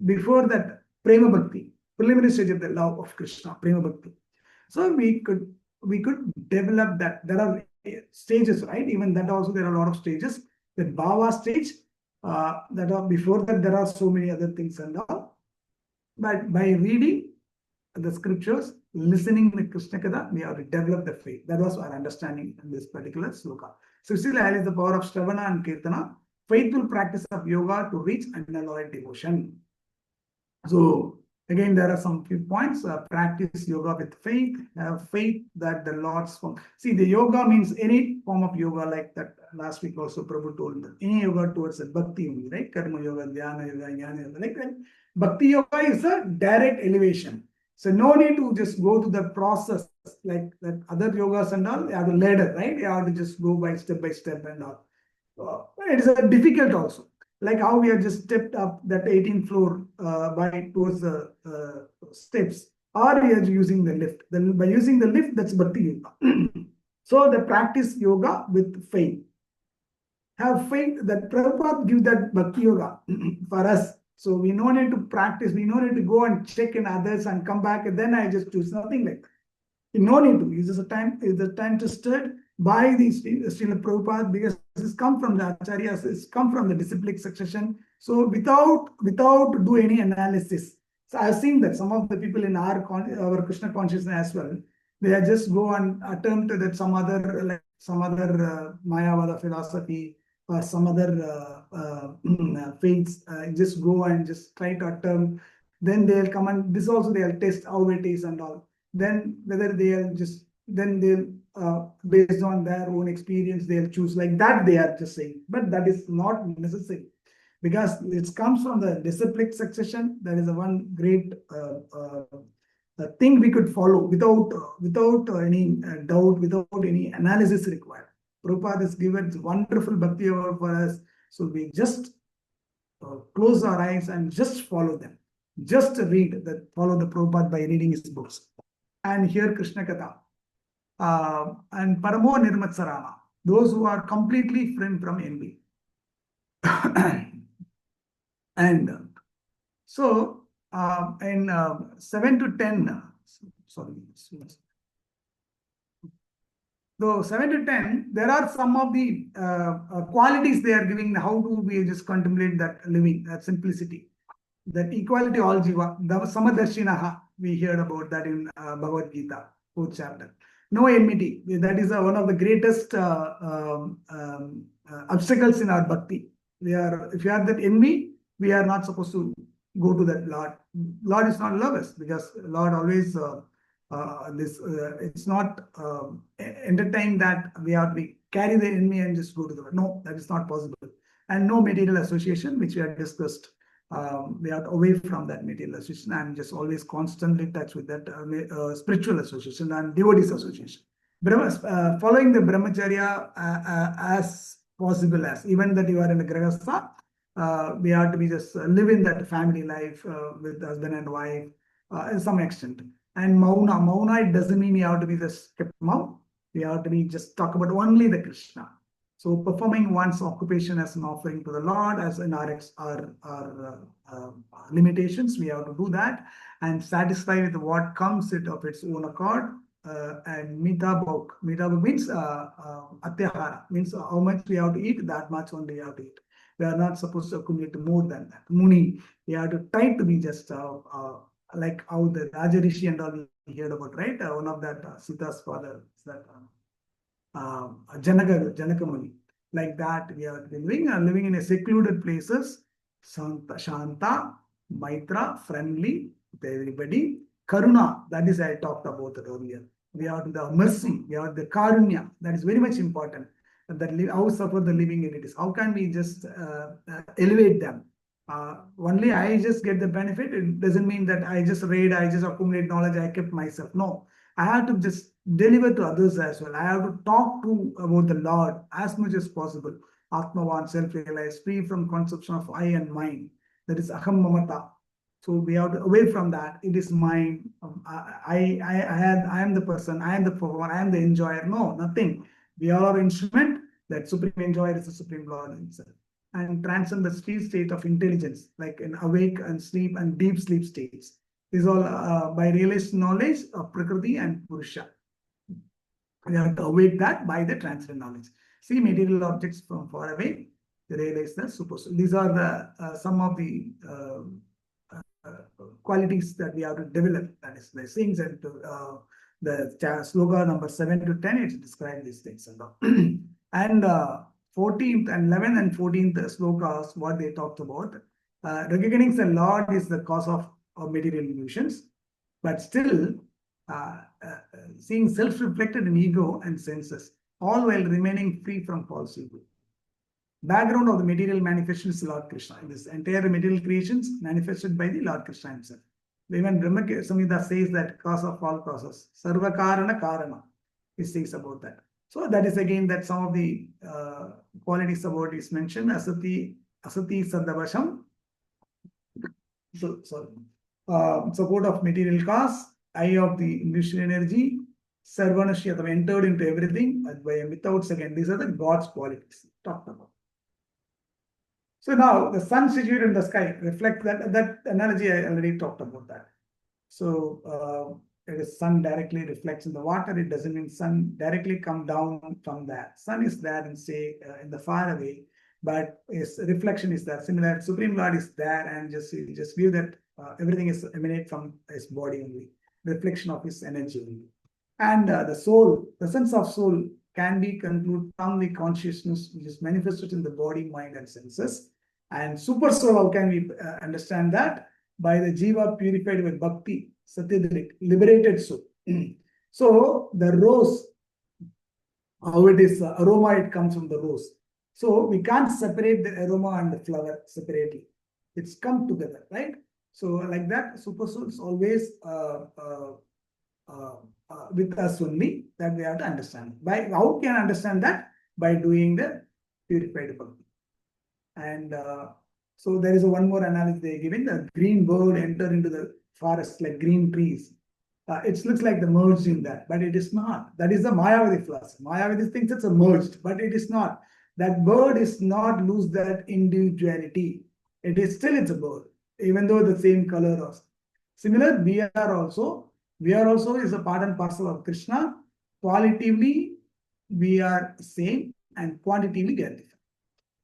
before that prema bhakti, preliminary stage of the love of Krishna, prema bhakti. So we could develop that. There are stages, right? Even that also there are a lot of stages. The bhava stage, that are before that there are so many other things and all. But by reading the scriptures, listening to Krishna Katha, we have to develop the faith. That was our understanding in this particular sloka. So still highlights the power of Shravana and Kirtana, faithful practice of yoga to reach unalloyed devotion. So again, there are some few points. Practice yoga with faith. Have faith that the Lord's form. See, the yoga means any form of yoga, like that last week also Prabhu told that any yoga towards a bhakti only, right? Karma yoga, dhyana yoga, jnana yoga. Like that. Bhakti yoga is a direct elevation. So no need to just go to the process like that other yogas and all. You have a ladder, right? You have to just go by step and all. It is difficult also. Like how we have just stepped up that 18th floor by towards the steps, or we are using the lift. Then by using the lift, that's bhakti yoga. So the practice yoga with faith. Have faith that Prabhupada give that bhakti yoga for us. So we no need to practice. We no need to go and check in others and come back and then I just choose nothing like that. No need to. This is a time. Is the time tested by the Srila Prabhupada because it's come from the acharyas. It's come from the disciplic succession. So without do any analysis. So I've seen that some of the people in our Krishna consciousness as well, they are just go and attempt that some other Mayavada philosophy or some other faiths. Just go and just try to attempt. Then they'll come and this also they'll test how it is and all. Then whether they'll based on their own experience, they'll choose like that they are just saying. But that is not necessary because it comes from the disciplic succession. That is the one great thing we could follow without any doubt, without any analysis required. Prabhupada has given wonderful bhakti yoga for us. So we just close our eyes and just follow them. Just read that, follow the Prabhupada by reading his books. And hear Krishna Katha. And Paramo Nirmatsarana, those who are completely free from envy. And so in 7 to 10, sorry. So 7 to 10, there are some of the qualities they are giving. How do we just contemplate that living, that simplicity? That equality all jiva, the samadarshinaha, we heard about that in Bhagavad Gita, 4th chapter. No enmity, that is one of the greatest obstacles in our bhakti. If you have that envy, we are not supposed to go to that Lord. Lord is not love us because Lord always it's not entertain that we have to carry the envy and just go to the Lord. No, that is not possible. And no material association, which we have discussed. We are away from that material association and just always constantly touch with that spiritual association and devotees association. Following the brahmacharya as possible as, even that you are in a grahastha, we have to be just live in that family life with husband and wife in some extent. And mauna, it doesn't mean you have to be just kept mouth. We have to be just talk about only the Krishna. So performing one's occupation as an offering to the Lord, as in our limitations, we have to do that and satisfy with what comes of its own accord. And mitabhok means atyahara, means how much we have to eat, that much only we have to eat. We are not supposed to accumulate more than that. Muni, we have to try to be just like how the Raja Rishi and all we heard about, right? One of that Sita's father is that. Janakamani. Like that, we are living in a secluded places, Shanta, Maitra, friendly with everybody. Karuna, that is I talked about it earlier. We are the mercy, we are the Karunya. That is very much important. That how suffer the living entities. How can we just elevate them? Only I just get the benefit. It doesn't mean that I just read, I just accumulate knowledge, I kept myself. No, I have to just deliver to others as well. I have to talk to about the Lord as much as possible. Atmavan, self-realized, free from conception of I and mine. That is aham mamata. So we are away from that. It is mine. I am the person. I am the performer. I am the enjoyer. No, nothing. We are our instrument. That supreme enjoyer is the supreme Lord himself. And transcend the state of intelligence, like in awake and sleep and deep sleep states. These all by realized knowledge of Prakriti and Purusha. We have to awake that by the transcendent knowledge. See material objects from far away, they realize the super soul. These are the some of the qualities that we have to develop. That is the things, and the sloka number 7 to 10, it describes these things and all. And 14th and 11th and 14th slokas, what they talked about, recognizing the Lord is the cause of material illusions, but still seeing self-reflected in ego and senses, all while remaining free from false ego. Background of the material manifestation is Lord Krishna. This entire material creations manifested by the Lord Krishna himself. Even Brahma Samhita says that cause of all causes, Sarva Karana Karana. He says about that. So that is again that some of the qualities about is mentioned. Asati Sadavasham. So sorry. Support of material cause, eye of the industrial energy, Sarvanashyatam entered into everything without second. These are the God's qualities talked about. So now the sun situated in the sky reflects that analogy. I already talked about that. So it is sun directly reflects in the water. It doesn't mean sun directly come down from that. Sun is there and say in the far away, but its reflection is there. Similar, Supreme Lord is there and just view that everything is emanate from his body only, reflection of his energy only. And the soul, the sense of soul can be concluded from the consciousness which is manifested in the body, mind, and senses. And super soul, how can we understand that? By the jiva purified with bhakti, satyadrik, liberated soul. So the rose, how it is aroma, it comes from the rose. So we can't separate the aroma and the flower separately. It's come together, right? So like that, super soul is always with us only, that we have to understand. By how can I understand that? By doing the purified bhakti. And so there is one more analogy they are giving. The green bird enter into the forest like green trees. It looks like the merged in that, but it is not. That is the Mayavadi philosophy. Mayavadi thinks it's a merged, but it is not. That bird is not lose that individuality. It is still it's a bird, even though the same color or similar. We are also is a part and parcel of Krishna. Qualitatively, we are same, and quantitatively we are different.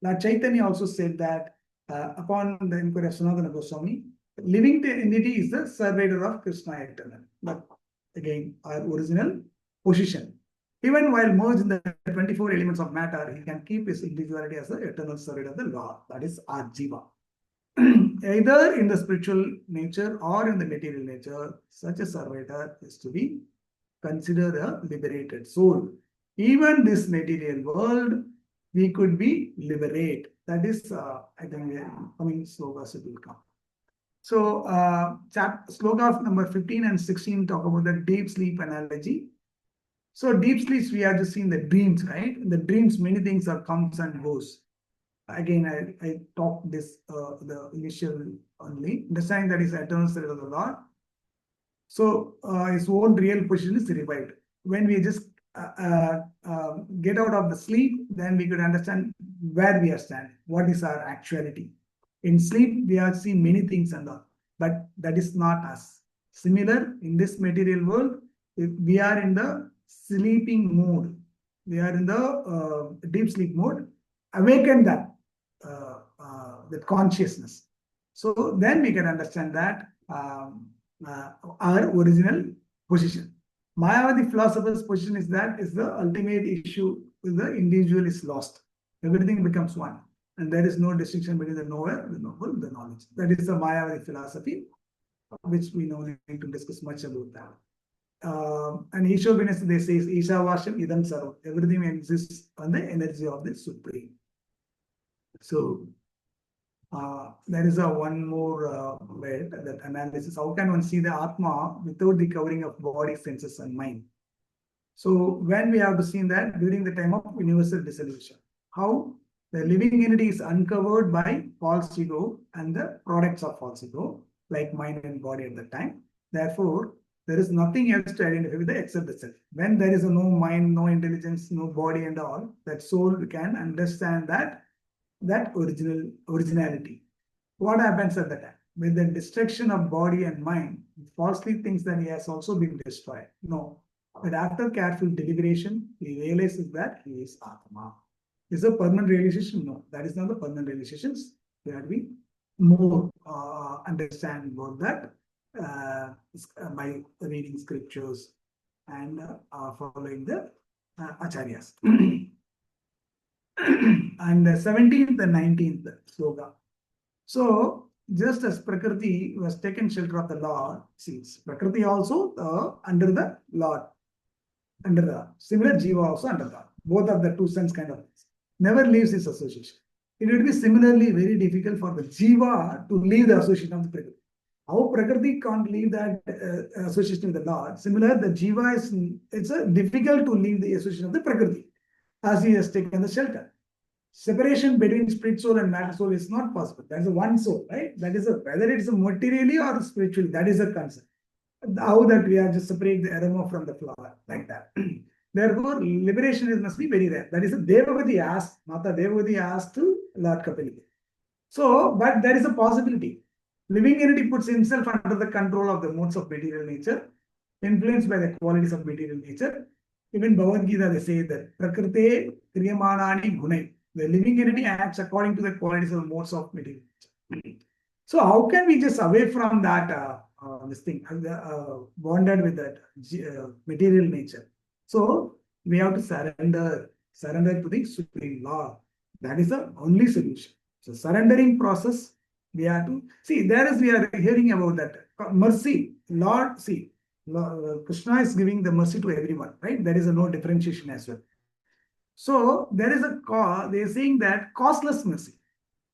Lord Chaitanya also said that upon the inquiry of Sanatana Goswami, living entity is the surveyor of Krishna eternal. But again, our original position. Even while merged in the 24 elements of matter, he can keep his individuality as the eternal surveyor of the Lord. That is our jiva. Either in the spiritual nature or in the material nature, such a surveyor is to be considered a liberated soul. Even this material world, we could be liberate. That is, I think, coming slokas it will come. So, sloka number 15 and 16 talk about the deep sleep analogy. So, deep sleeps, we have just seen the dreams, right? In the dreams, many things are comes and goes. Again, I talked this, the initial only, understanding that is eternal spirit of the Lord. So, his own real position is revived. When we just get out of the sleep, then we could understand where we are standing, what is our actuality. In sleep, we have seen many things and all, but that is not us. Similar, in this material world, if we are in the sleeping mode, we are in the deep sleep mode, awaken that, with consciousness. So then we can understand that our original position. Mayavadi philosopher's position is that is the ultimate issue with the individual is lost. Everything becomes one. And there is no distinction between the knower, the noble, the knowledge. That is the Mayavadi philosophy, which we no need to discuss much about that. And Ishobinus, they say, Isha Vasham Idam Sarvam. Everything exists on the energy of the Supreme. So there is a one more bit, that analysis. How can one see the Atma without the covering of body, senses, and mind? So when we have to see that during the time of universal dissolution, how the living entity is uncovered by false ego and the products of false ego, like mind and body at the time. Therefore, there is nothing else to identify with the except the self. When there is no mind, no intelligence, no body and all, that soul can understand that originality. What happens at that time? With the destruction of body and mind, falsely thinks that he has also been destroyed. No. But after careful deliberation, he realizes that he is Atma. Is a permanent realization? No, that is not the permanent realizations. We have to be more understand about that by reading scriptures and following the acharyas. And the 17th and 19th sloka. So, just as Prakriti was taken shelter of the Lord, sees Prakriti also under the Lord, under the similar Jiva also under the both of the two sense kind of things. Never leaves his association. It would be similarly very difficult for the Jiva to leave the association of the Prakriti. How Prakriti can't leave that association with the Lord. Similar, the Jiva is it's difficult to leave the association of the Prakriti as he has taken the shelter. Separation between spirit soul and matter soul is not possible. That is a one soul, right? That is whether it's a materially or spiritually, that is a concept. How that we are just separate the aroma from the flower, like that. Therefore, liberation must be very rare. That is a Devavati asked, Mata Devavati asked to Lord Kapiliki. So, but there is a possibility. Living entity puts himself under the control of the modes of material nature, influenced by the qualities of material nature. Even Bhagavad Gita, they say that Prakrite Kriyamanani Gunai. The living entity acts according to the qualities of the modes of material nature. So how can we just away from that this thing, bonded with that material nature? So we have to surrender to the Supreme Law. That is the only solution. So surrendering process, we have to see. There is we are hearing about that mercy. Lord, see, Krishna is giving the mercy to everyone, right? There is no differentiation as well. So there is they are saying that costless mercy.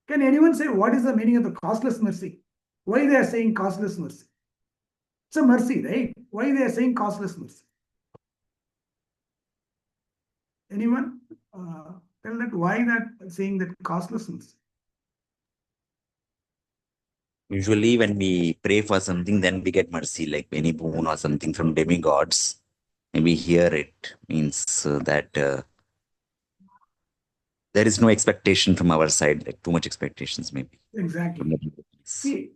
Can anyone say what is the meaning of the costless mercy? Why they are saying costless mercy? It's a mercy, right? Why they are saying costless mercy? Anyone tell that why that saying that costless mercy? Usually when we pray for something, then we get mercy, like any boon or something from demigods. And we hear it means that there is no expectation from our side, like too much expectations maybe. Exactly. See,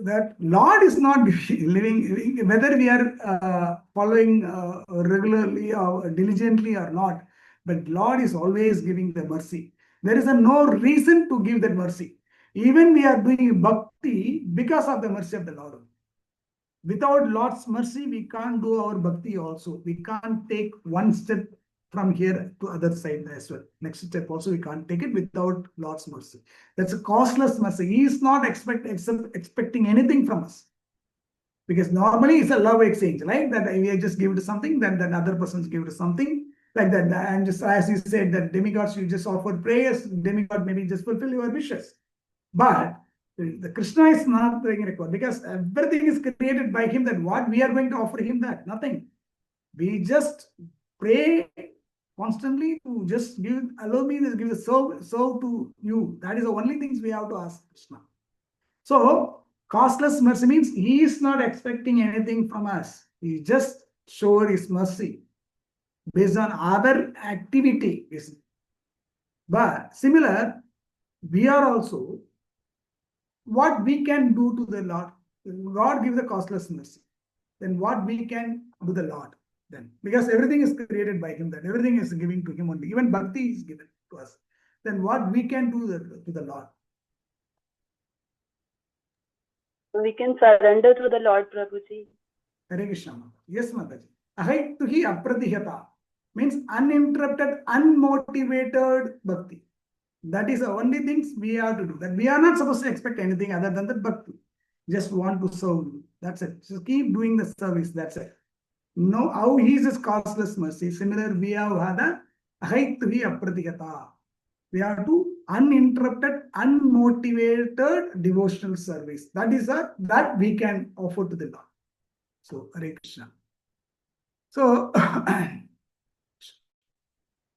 that Lord is not living, whether we are following regularly or diligently or not, but Lord is always giving the mercy. There is no reason to give that mercy. Even we are doing bhakti because of the mercy of the Lord. Without Lord's mercy, we can't do our bhakti also. We can't take one step from here to other side as well. Next step also we can't take it without Lord's mercy. That's a costless mercy. He is not expecting anything from us. Because normally it's a love exchange, right? That we just give it something, then that other person's give it something, like that. And just as you said, that demigods, you just offer prayers, demigod maybe just fulfill your wishes. But the Krishna is not doing a record because everything is created by him. That what we are going to offer him, that nothing. We just pray constantly to just allow me to give the serve to you. That is the only things we have to ask Krishna. So costless mercy means he is not expecting anything from us. He just showed his mercy based on other activity. But similar, we are also what we can do to the Lord. God gives the costless mercy. Then what we can do the Lord then, because everything is created by him, that everything is giving to him only. Even bhakti is given to us. Then what we can do to the Lord. We can surrender to the Lord, Prabhuji. Hare Krishna. Yes, Mataji. Ahaituhi apratihata means uninterrupted, unmotivated bhakti. That is the only things we have to do. That we are not supposed to expect anything other than the bhakti. Just want to serve you. That's it. Just keep doing the service. That's it. No, how he is causeless mercy. Similar, we have had a ahaituhi apratihata. We have to uninterrupted, unmotivated devotional service. That is that we can offer to the Lord. So, Hare Krishna. So,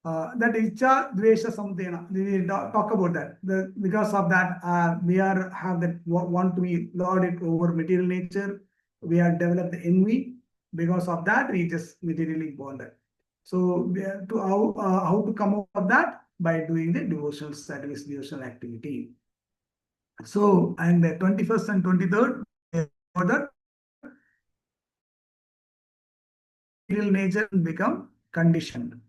that Icha Dvesha Samdena, we will talk about that. Because of that, we have that want to be lorded over material nature. We have developed the envy. Because of that, we just materially bonded. So, we have to how to come out of that? By doing the devotional service, devotional activity. So, and the 21st and 23rd, that material nature will become conditioned.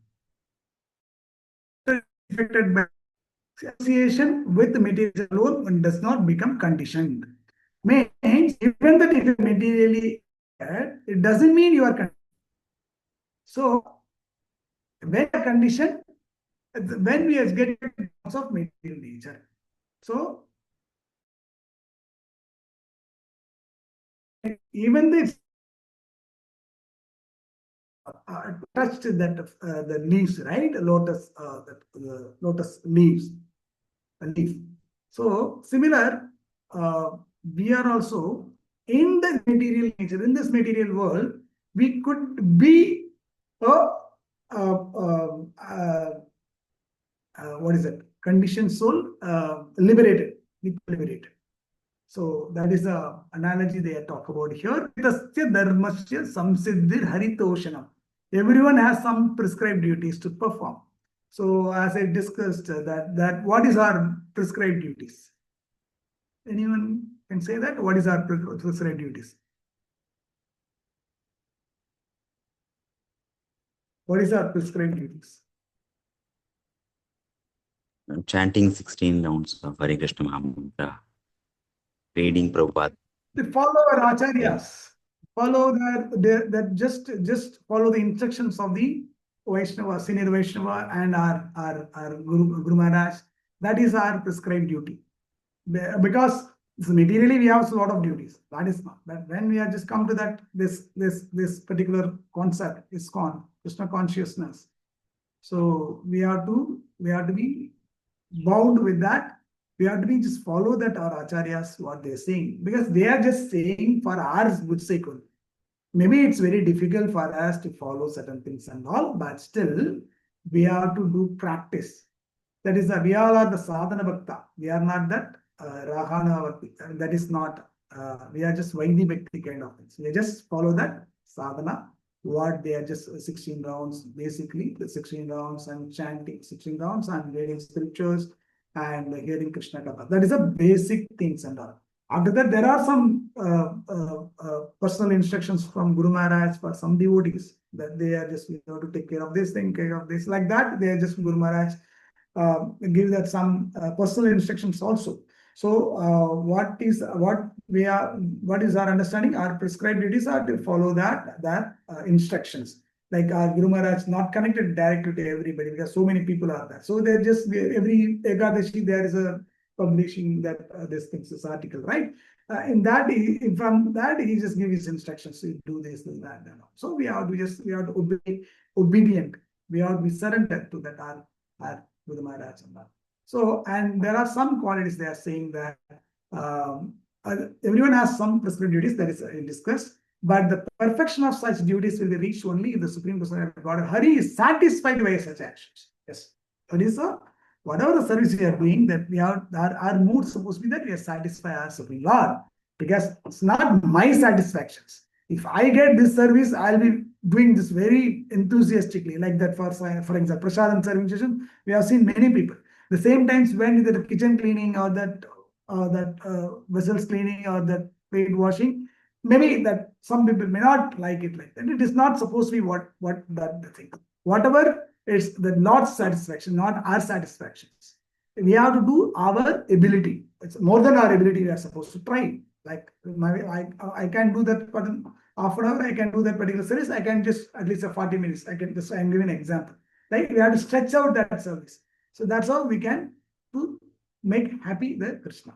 Affected by association with material alone and does not become conditioned. Means even that it is materially, it doesn't mean you are conditioned. So, when a condition, when we are getting of material nature. So, even this touched that the leaves, right? Lotus, the lotus leaves, a leaf. So similar, we are also in the material nature, in this material world, we could be what is it? Conditioned soul, liberated, liberated. So that is the analogy they talk about here. Everyone has some prescribed duties to perform. So as I discussed, that what is our prescribed duties? Anyone can say that? What is our prescribed duties? What is our prescribed duties? Chanting 16 rounds of Hare Krishna Mahamantra, reading Prabhupada. They follow our acharyas. Follow that just follow the instructions of the Vaishnava, senior Vaishnava, and our Guru Maharaj. That is our prescribed duty. Because materially we have a lot of duties. That is not. But when we are just come to that, this particular concept is called Krishna consciousness. So we have to be bound with that. We have to be just follow that our acharyas, what they're saying, because they are just saying for our good sake only. Maybe it's very difficult for us to follow certain things and all, but still we have to do practice. That is, we all are the sadhana bhakta. We are not that rahana bhakti. That is not, we are just Vaidhi bhakti kind of things. We just follow that sadhana. What they are just 16 rounds, basically the 16 rounds and chanting 16 rounds and reading scriptures and hearing Krishna Katha. That is the basic things and all. After that, there are some personal instructions from Guru Maharaj for some devotees that they are just, you know, to take care of this thing, care of this, like that. They are just Guru Maharaj give that some personal instructions also. So what is our understanding? Our prescribed duties are to follow that instructions. Like our Guru Maharaj not connected directly to everybody because so many people are there. So they're just every Ekadashi there is a publishing that this things, this article, right? In that, from that he just gives his instructions to do this, do that, and all. So we have to obey, obedient. We have to be surrendered to that our Guru Maharaj and that. So, and there are some qualities they are saying that everyone has some prescribed duties that is discussed, but the perfection of such duties will be reached only if the Supreme Personality of God, Hari, is satisfied by such actions. Yes, that is whatever the service we are doing, that we are our mood supposed to be that we are satisfied our Supreme Lord, because it's not my satisfactions. If I get this service, I'll be doing this very enthusiastically, like that. For example, Prasadam serving, we have seen many people. The same times when the kitchen cleaning or that vessels cleaning or that plate washing, maybe that some people may not like it like that. It is not supposed to be what that the thing. Whatever it's the Lord's satisfaction, not our satisfactions. We have to do our ability. It's more than our ability. We are supposed to try. Like I can do that half an hour I can do that particular service, I can just at least a 40 minutes. I'm giving an example. Like we have to stretch out that service. So that's how we can to make happy the Krishna.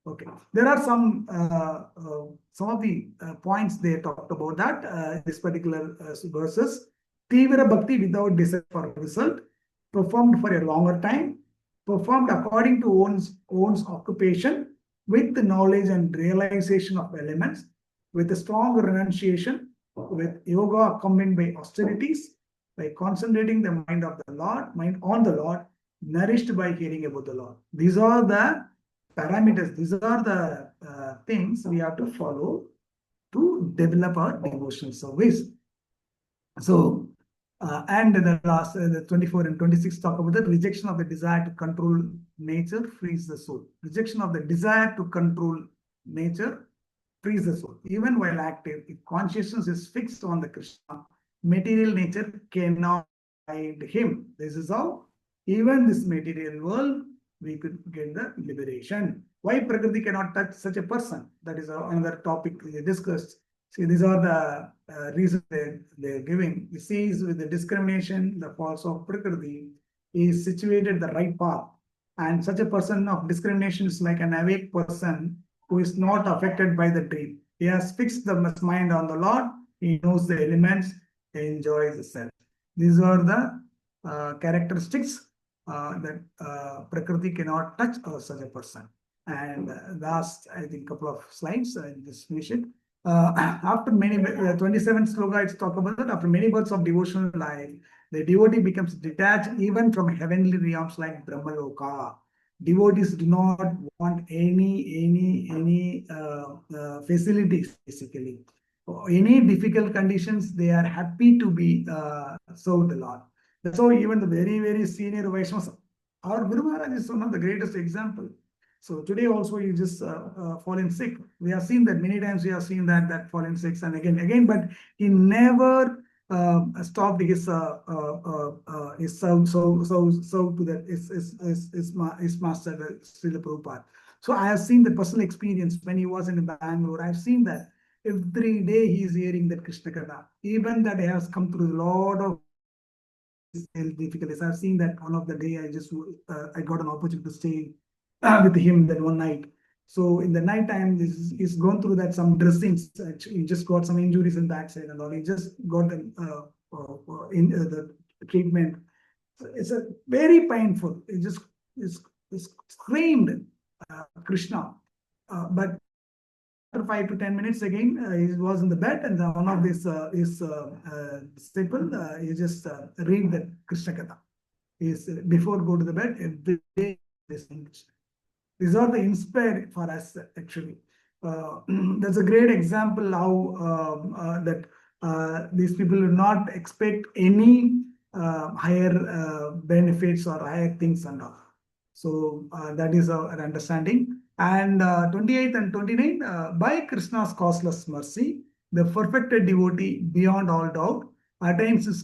Okay. There are some of the points they talked about that this particular verses. Tivira bhakti without desire for result, performed for a longer time, performed according to one's occupation, with the knowledge and realization of elements, with a strong renunciation, with yoga accompanied by austerities, by concentrating the mind on the Lord, nourished by hearing about the Lord. These are the parameters. These are the things we have to follow to develop our devotional service. So, and the last, the 24 and 26 talk about the rejection of the desire to control nature frees the soul. Rejection of the desire to control nature frees the soul. Even while active, if consciousness is fixed on the Krishna, material nature cannot guide him. This is how even this material world we could get the liberation. Why Prakriti cannot touch such a person? That is another topic we discussed. See, these are the reasons they're giving. You see, with the discrimination, the false of Prakriti is situated the right path. And such a person of discrimination is like an awake person who is not affected by the dream. He has fixed the mind on the Lord. He knows the elements. He enjoys the self. These are the characteristics that Prakriti cannot touch such a person. And last, I think, couple of slides, I just finish it. After many, 27th sloka, it's talk about that after many births of devotional life, the devotee becomes detached even from heavenly realms like Brahmaloka. Devotees do not want any facilities, basically. Any difficult conditions, they are happy to be served the Lord. That's how even the very senior Vaishnavas, our Guru Maharaj is one of the greatest example. So today also he just fallen sick. We have seen that many times. We have seen that fallen sick and again, but he never stopped his serve to that his master Srila Prabhupada. So I have seen the personal experience when he was in Bangalore. I've seen that every day he is hearing that Krishna Katha. Even that he has come through a lot of difficulties. I've seen that one of the day I got an opportunity to stay with him that one night. So in the night time, he's gone through that some dressings. He just got some injuries in backside and all. He just got the treatment. It's a very painful. It just screamed Krishna, but after 5 to 10 minutes again, he was in the bed, and one of his disciple, he just read the Krishna Katha. Before go to the bed, every day listening. These are the inspire for us actually. That's a great example how that these people do not expect any higher benefits or higher things and all. So that is our understanding. And 28 and 29, by Krishna's causeless mercy, the perfected devotee beyond all doubt attains his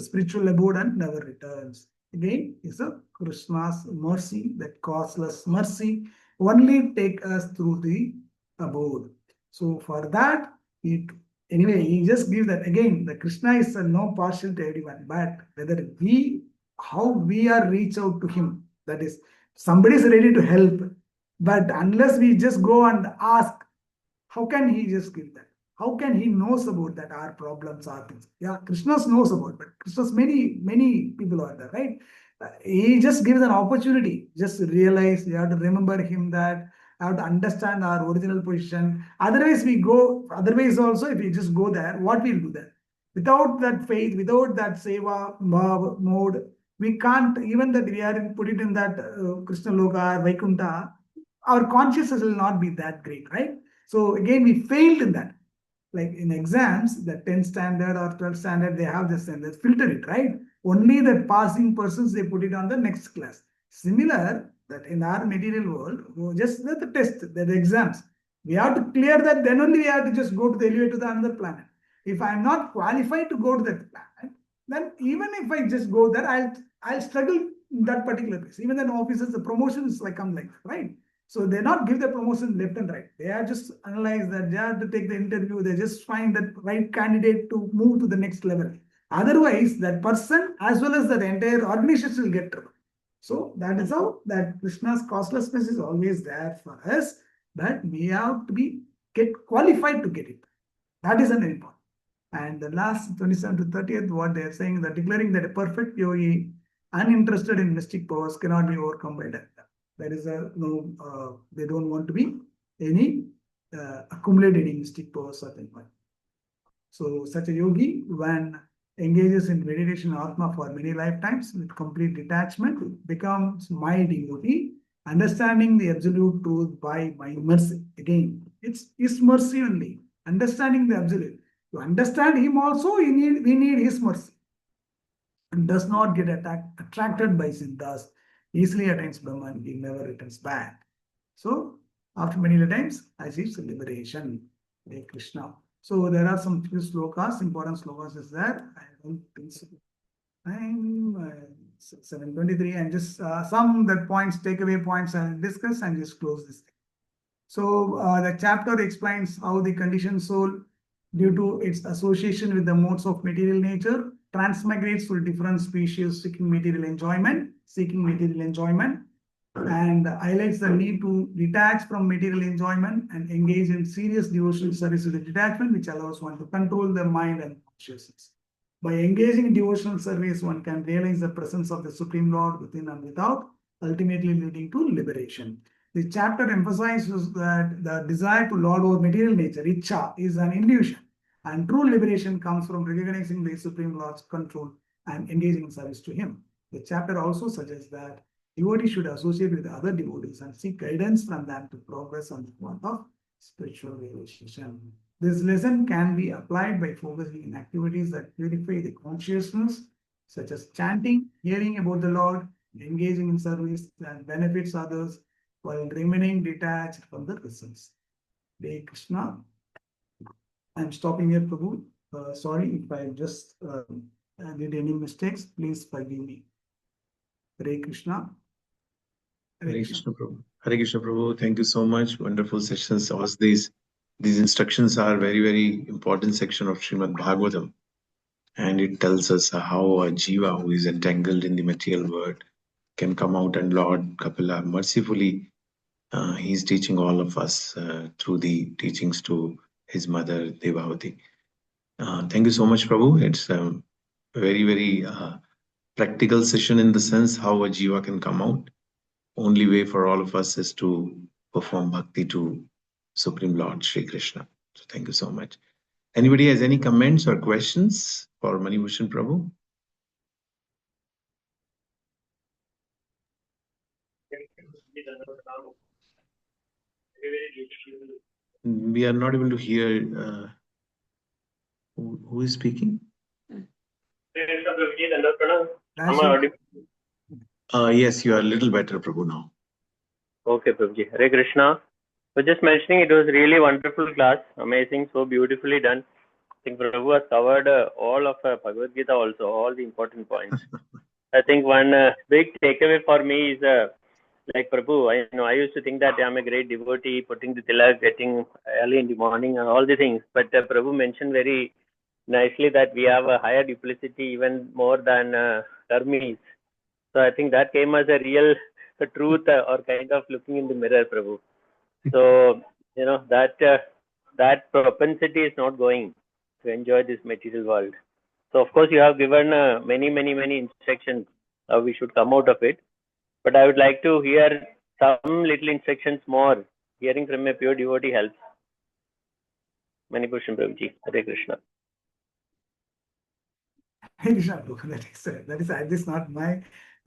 spiritual abode and never returns. Again, is a Krishna's mercy, that causeless mercy, only take us through the abode. So for that, anyway, he just gives that again. The Krishna is no partial to everyone, but whether how we are reach out to him, that is, somebody is ready to help, but unless we just go and ask, how can he just give that? How can he knows about that our problems are things? Yeah, Krishna knows about, but Krishna's many people are there, right? He just gives an opportunity. Just realize you have to remember him, that I have to understand our original position. Otherwise, Otherwise, also, if we just go there, what we'll do there? Without that faith, without that seva mode, we can't, even that we are put it in that Krishna Loka, Vaikuntha, our consciousness will not be that great, right? So again, we failed in that. Like in exams, the 10th standard or 12th standard, they have this and they filter it, right? Only the passing persons, they put it on the next class. Similar, that in our material world, just the test, the exams. We have to clear that, then only we have to just go to the elevator to the another planet. If I'm not qualified to go to that planet, then even if I just go there, I'll struggle in that particular place. Even then offices, the promotion is like I'm like, right? So they not give the promotion left and right. They are just analyze that, they have to take the interview, they just find that right candidate to move to the next level. Otherwise, that person as well as that entire organization will get trouble. So that is how that Krishna's costlessness is always there for us, that we have to get qualified to get it. That is an important. And the last 27 to 30th, what they are saying, that declaring that a perfect yogi, uninterested in mystic powers, cannot be overcome by death. There is a no, they don't want to be any accumulated mystic powers or anything. So such a yogi, when engages in meditation Atma for many lifetimes with complete detachment, becomes my devotee, understanding the absolute truth by my mercy. Again, it's his mercy only, understanding the absolute. To understand him also, we need his mercy. And does not get attracted by sin, thus easily attains Brahman, he never returns back. So, after many lifetimes, achieves liberation. Hare Krishna. So, there are some few slokas, important slokas is there. I don't think so. I'm 723, and just some that points, takeaway points, I'll discuss and just close this thing. So, the chapter explains how the conditioned soul, due to its association with the modes of material nature, transmigrates to different species seeking material enjoyment, and highlights the need to detach from material enjoyment and engage in serious devotional service with the detachment, which allows one to control the mind and consciousness. By engaging in devotional service, one can realize the presence of the Supreme Lord within and without, ultimately leading to liberation. The chapter emphasizes that the desire to lord over material nature, Icha, is an illusion, and true liberation comes from recognizing the Supreme Lord's control and engaging in service to Him. The chapter also suggests that devotees should associate with other devotees and seek guidance from them to progress on the path of spiritual realization. This lesson can be applied by focusing in activities that purify the consciousness, such as chanting, hearing about the Lord, engaging in service that benefits others, while remaining detached from the results. Hare Krishna. I'm stopping here, Prabhu. Sorry if I just did any mistakes. Please forgive me. Hare Krishna. Hare Krishna Prabhu. Hare Krishna Prabhu. Thank you so much. Wonderful sessions. All these instructions are very, very important section of Srimad Bhagavatam. And it tells us how a jiva who is entangled in the material world can come out, and Lord Kapila mercifully, he's teaching all of us through the teachings to his mother Devavati. Thank you so much, Prabhu. It's a very, very practical session in the sense how a jiva can come out. Only way for all of us is to perform bhakti to Supreme Lord Shri Krishna. So thank you so much. Anybody has any comments or questions for Manibhushan Prabhu? We are not able to hear who is speaking. Yes, you are a little better, Prabhu, now. Okay, Prabhuji. Hare Krishna. So just mentioning, it was really wonderful class, amazing, so beautifully done. I think Prabhu has covered all of Bhagavad Gita also, all the important points. I think one big takeaway for me is like Prabhu, I used to think that I'm a great devotee, putting the tilak, getting early in the morning and all the things. But Prabhu mentioned very nicely that we have a higher duplicity even more than karmis. So I think that came as a real truth or kind of looking in the mirror, Prabhu. So, that propensity is not going to enjoy this material world. So, of course, you have given many instructions how we should come out of it. But I would like to hear some little instructions more. Hearing from a pure devotee helps. Manibhushan Prabhuji. Hare Krishna. Hare Krishna, Prabhu. That is not my.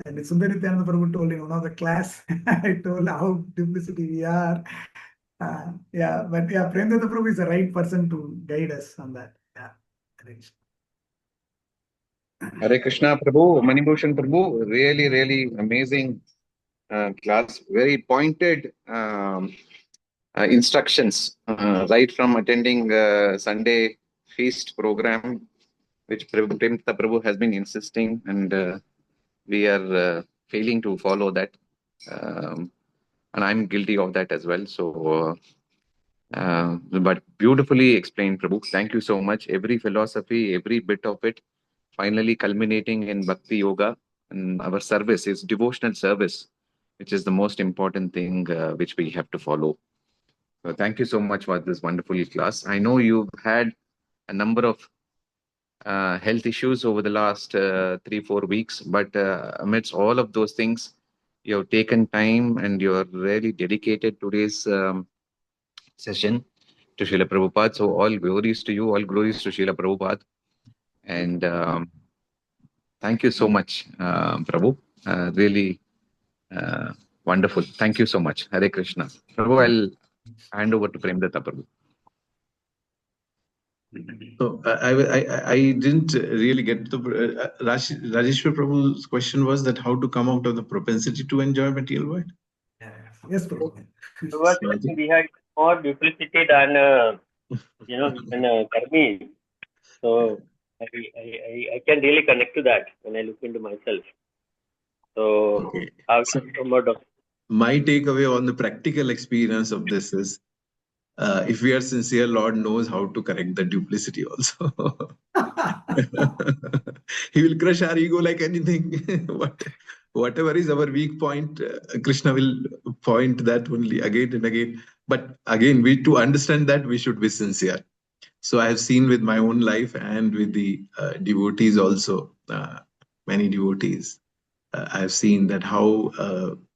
And Sundarityananda Prabhu told in one of the class, I told how duplicity we are. But Premdata Prabhu is the right person to guide us on that. Yeah. Hare Krishna Prabhu, Manibhushan Prabhu, really amazing class, very pointed instructions, right from attending Sunday feast program, which Premdata Prabhu has been insisting, and we are failing to follow that. and I'm guilty of that as well. So, but beautifully explained, Prabhu. Thank you so much. Every philosophy, every bit of it, finally culminating in Bhakti Yoga, and our service is devotional service, which is the most important thing which we have to follow. So thank you so much for this wonderful class. I know you've had a number of health issues over the last 3-4 weeks, but amidst all of those things, you have taken time and you're really dedicated today's session to Srila Prabhupada. So all glories to you, all glories to Srila Prabhupada. And thank you so much, Prabhu. Really wonderful. Thank you so much. Hare Krishna. Prabhu, I'll hand over to Premdatta Prabhu. So I didn't really get the Rajeshwar Prabhu's question was that how to come out of the propensity to enjoy material world. Yes, Prabhu. We had more duplicity than karmi. So I can really connect to that when I look into myself. So, Okay. So my takeaway on the practical experience of this is, if we are sincere, Lord knows how to correct the duplicity also. He will crush our ego like anything. Whatever is our weak point, Krishna will point that only again and again. But again, to understand that, we should be sincere. So I have seen with my own life and with the devotees also, many devotees, I have seen that how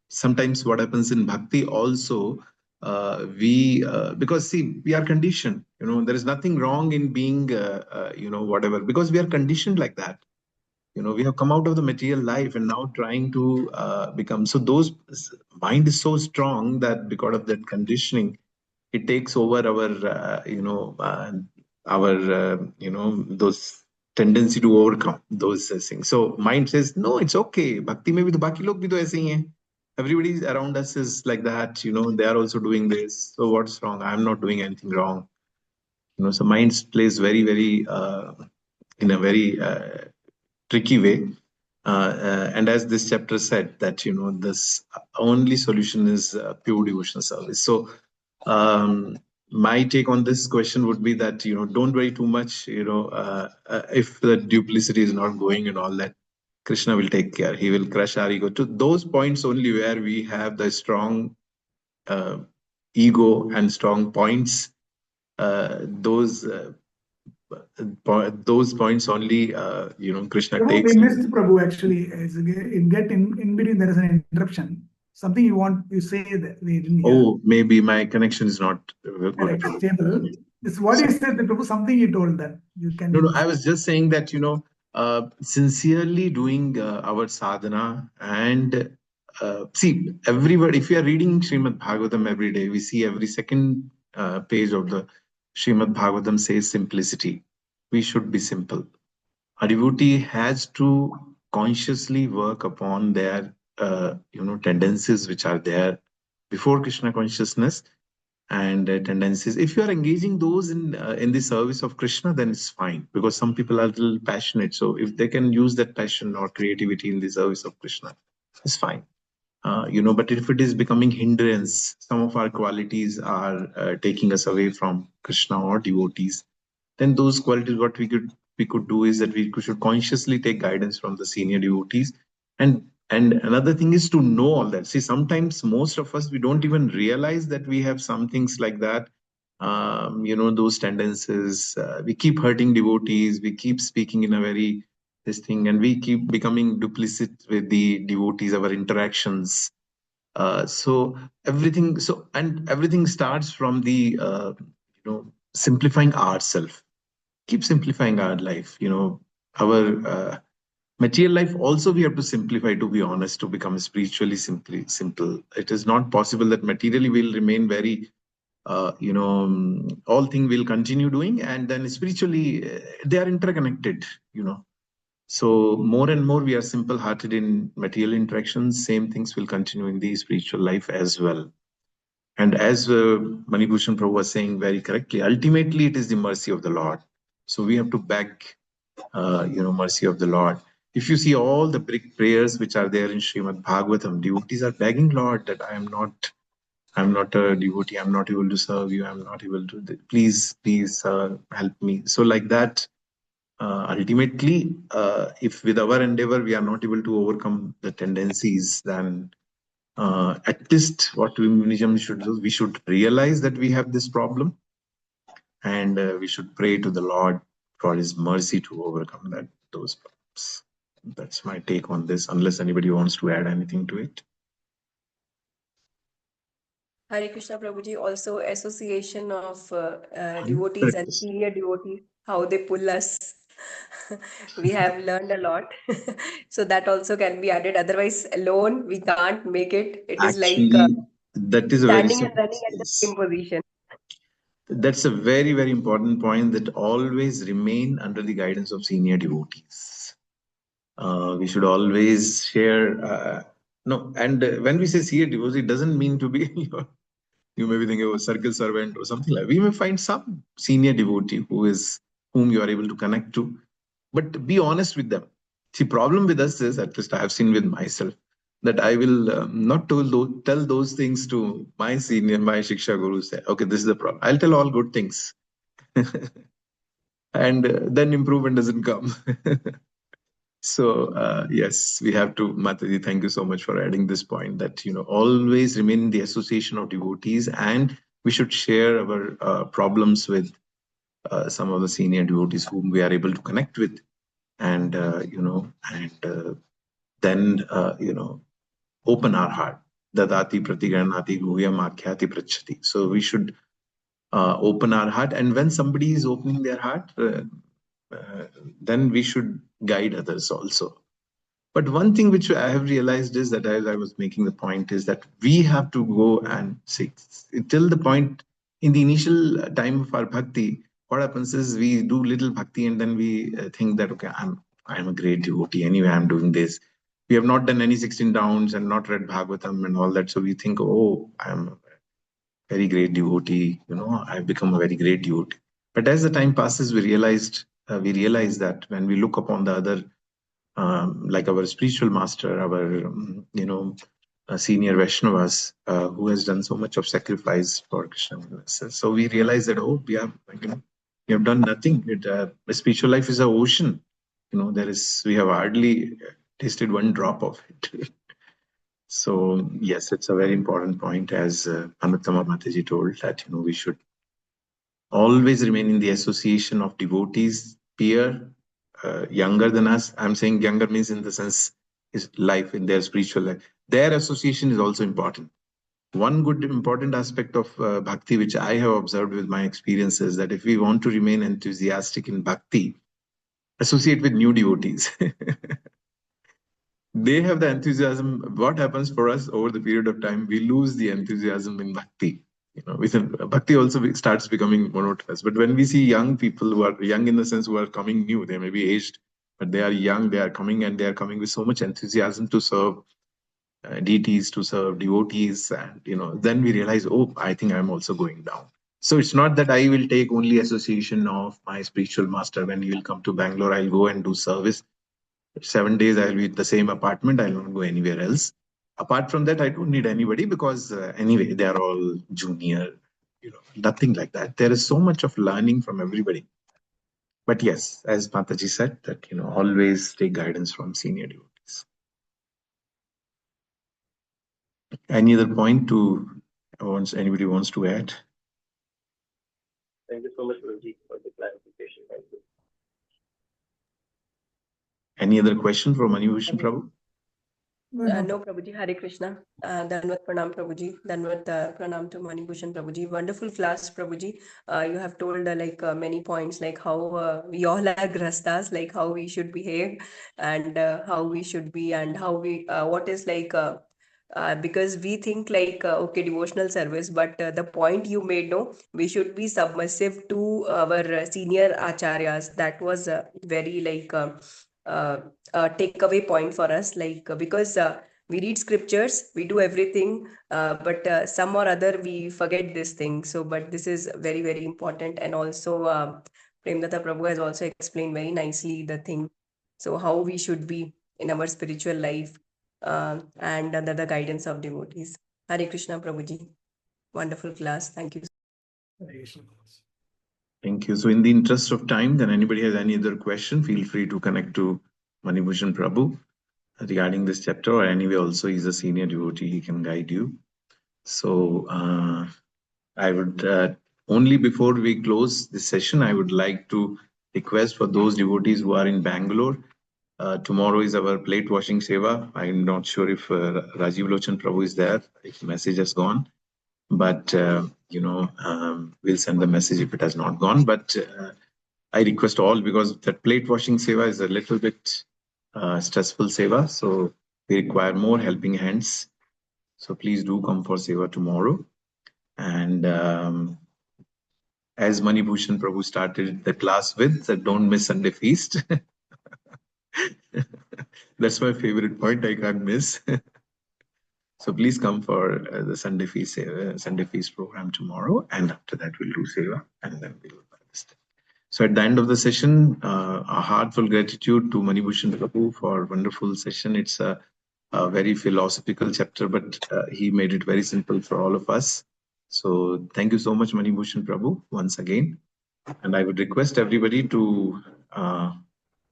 sometimes what happens in bhakti also, because see, we are conditioned, there is nothing wrong in being, whatever, because we are conditioned like that. We have come out of the material life and now trying to become, so those mind is so strong that because of that conditioning, it takes over those tendency to overcome those things. So mind says, no, it's okay. Bhakti mein bhi to baki log bhi to aise hi hain. Everybody around us is like that, they are also doing this. So what's wrong? I'm not doing anything wrong. So mind plays very, very, in a very tricky way. And as this chapter said, that, this only solution is pure devotional service. So, my take on this question would be that, don't worry too much, if the duplicity is not going and all that, Krishna will take care. He will crush our ego to those points only where we have the strong ego and strong points. Those points only, Krishna Prabhu, takes. we missed Prabhu actually. In between there is an interruption. Something you say that we didn't hear. Oh, maybe my connection is not good. Correct, stable. It's what you said, Prabhu. Something you told that you can. No, I was just saying that, sincerely doing our sadhana and see, everybody, if we are reading Srimad Bhagavatam every day, we see every second page of the Srimad Bhagavatam says simplicity. We should be simple. A devotee has to consciously work upon their, tendencies which are there before Krishna consciousness and tendencies. If you are engaging those in the service of Krishna, then it's fine, because some people are a little passionate. So if they can use that passion or creativity in the service of Krishna, it's fine. But if it is becoming hindrance, some of our qualities are taking us away from Krishna or devotees, then those qualities, what we could do is that we should consciously take guidance from the senior devotees. And another thing is to know all that. See, sometimes most of us, we don't even realize that we have some things like that. Those tendencies. We keep hurting devotees. We keep speaking in a very this thing, and we keep becoming duplicit with the devotees, our interactions. So everything. And everything starts from the simplifying ourselves. Keep simplifying our life. Our material life also we have to simplify, to be honest, to become spiritually simple. It is not possible that materially will remain very all thing will continue doing, and then spiritually they are interconnected. So more and more we are simple hearted in material interactions, same things will continue in the spiritual life as well. And as Manibhushan Prabhu was saying very correctly, ultimately it is the mercy of the Lord. So we have to beg mercy of the Lord. If you see all the big prayers which are there in Srimad Bhagavatam, devotees are begging Lord that I am not I'm not a devotee, I'm not able to serve you, I'm not able to, please, help me. So like that, ultimately, if with our endeavor we are not able to overcome the tendencies, then at least what we should do, we should realize that we have this problem, and we should pray to the Lord for His mercy to overcome those problems. That's my take on this, unless anybody wants to add anything to it. Hare Krishna Prabhuji, also association of devotees and senior devotees, how they pull us. We have learned a lot. So that also can be added. Otherwise, alone, we can't make it. It is like Actually, that is a very standing and running at the yes. same position. That's a very, very important point, that always remain under the guidance of senior devotees. We should always share. No, and when we say senior devotee, it doesn't mean to be, you may be thinking of a circle servant or something like that. We may find some senior devotee whom you are able to connect to, but be honest with them. See, problem with us is, at least I have seen with myself, that I will not tell those things to my senior, my Shiksha Guru. Say, okay, this is the problem. I'll tell all good things. And then improvement doesn't come. So yes, we have to, Mataji, thank you so much for adding this point, that always remain in the association of devotees, and we should share our problems with some of the senior devotees whom we are able to connect with, and then open our heart. Dadati pratiganati guhyam akhyati prachati. So we should open our heart, and when somebody is opening their heart, then we should guide others also. But one thing which I have realized is that, as I was making the point, is that we have to go and see till the point in the initial time of our bhakti. What happens is we do little bhakti, and then we think that, okay, I'm a great devotee anyway. I'm doing this. We have not done any 16 rounds and not read Bhagavatam and all that, so we think, oh, I'm a very great devotee. I've become a very great devotee. But as the time passes, we realize that when we look upon the other, like our spiritual master, our senior Vaishnavas, who has done so much of sacrifice for Krishna. So we realize that, oh, we have done nothing. The spiritual life is an ocean. We have hardly tasted one drop of it. So yes, it's a very important point, as Anuttama Mataji told, that we should always remain in the association of devotees, peer, younger than us. I'm saying younger means in the sense is life, in their spiritual life. Their association is also important. One good important aspect of bhakti, which I have observed with my experiences, that if we want to remain enthusiastic in bhakti, associate with new devotees. They have the enthusiasm. What happens for us over the period of time, we lose the enthusiasm in bhakti. Bhakti also starts becoming monotonous. But when we see young people, who are young in the sense who are coming new, they may be aged, but they are young, they are coming, and they are coming with so much enthusiasm to serve deities, to serve devotees, and then we realize, oh, I think I'm also going down. So it's not that I will take only association of my spiritual master. When he will come to Bangalore, I'll go and do service. 7 days I'll be in the same apartment. I'll not go anywhere else. Apart from that, I don't need anybody, because anyway, they are all junior, nothing like that. There is so much of learning from everybody. But yes, as Mataji said, that, always take guidance from senior devotees. Any other point anybody wants to add? Thank you so much, Prabhuji, for the clarification. Thank you. Any other question from Manibhushan Prabhu? No, Prabhuji, Hare Krishna. Danvat Pranam, Prabhuji. Danvat Pranam to Manibhushan, Prabhuji. Wonderful class, Prabhuji. You have told many points, like how we all are grastas, like how we should behave, and how we should be, and how we, what is because we think okay, devotional service, but the point you made, no, we should be submissive to our senior acharyas. That was very takeaway point for us, because we read scriptures, we do everything, but some or other we forget this thing. So, but this is very, very important. And also, Premdata Prabhu has also explained very nicely the thing. So, how we should be in our spiritual life and under the guidance of devotees. Hare Krishna, Prabhuji. Wonderful class. Thank you. Thank you. So in the interest of time, then anybody has any other question, feel free to connect to Manibhushan Prabhu regarding this chapter, or anyway also he's a senior devotee, he can guide you. So I would only before we close this session, I would like to request for those devotees who are in Bangalore. Tomorrow is our plate washing seva. I'm not sure if Rajiv Lochan Prabhu is there, if the message has gone. But, we'll send the message if it has not gone. But I request all, because that plate washing seva is a little bit stressful seva. So we require more helping hands. So please do come for seva tomorrow. And as Manibhushan Prabhu started the class with, don't miss Sunday feast. That's my favorite point. I can't miss. So please come for the Sunday feast program tomorrow, and after that we'll do seva, and then we'll harvest. So at the end of the session, a heartfelt gratitude to Manibhushan Prabhu for a wonderful session. It's a very philosophical chapter, but he made it very simple for all of us. So thank you so much, Manibhushan Prabhu, once again. And I would request everybody to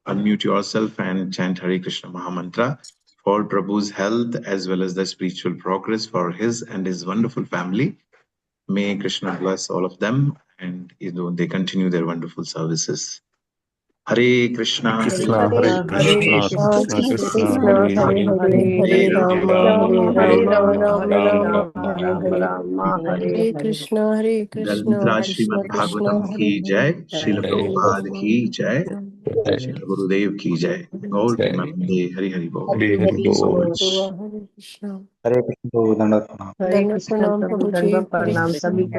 unmute yourself and chant Hare Krishna Mahamantra for Prabhu's health as well as the spiritual progress for his and his wonderful family. May Krishna bless all of them, and they continue their wonderful services. Hare Krishna, Krishna, Hare Krishna, Krishna Krishna, Hare Hare, Hare Rama, Hare Rama Rama, Rama, Rama Rama Rama, Rama, Hare Hare Krishna, Hare Krishna, Dalmitra Krishna Srimad Krishna, Bhagavatam Hare ki jai, Srila Hare Prabhupada ki jai, Hare Srila Gurudev ki jai. Gaur Jai. Premanande, Hari Hari Bol. Hare Thank Hare you so Bol. much. Hare Krishna. हरे कृष्ण प्रभु दंडवत प्रणाम। Dandavat pranam, Prabhuji. Hare Hare Krishna. Krishna.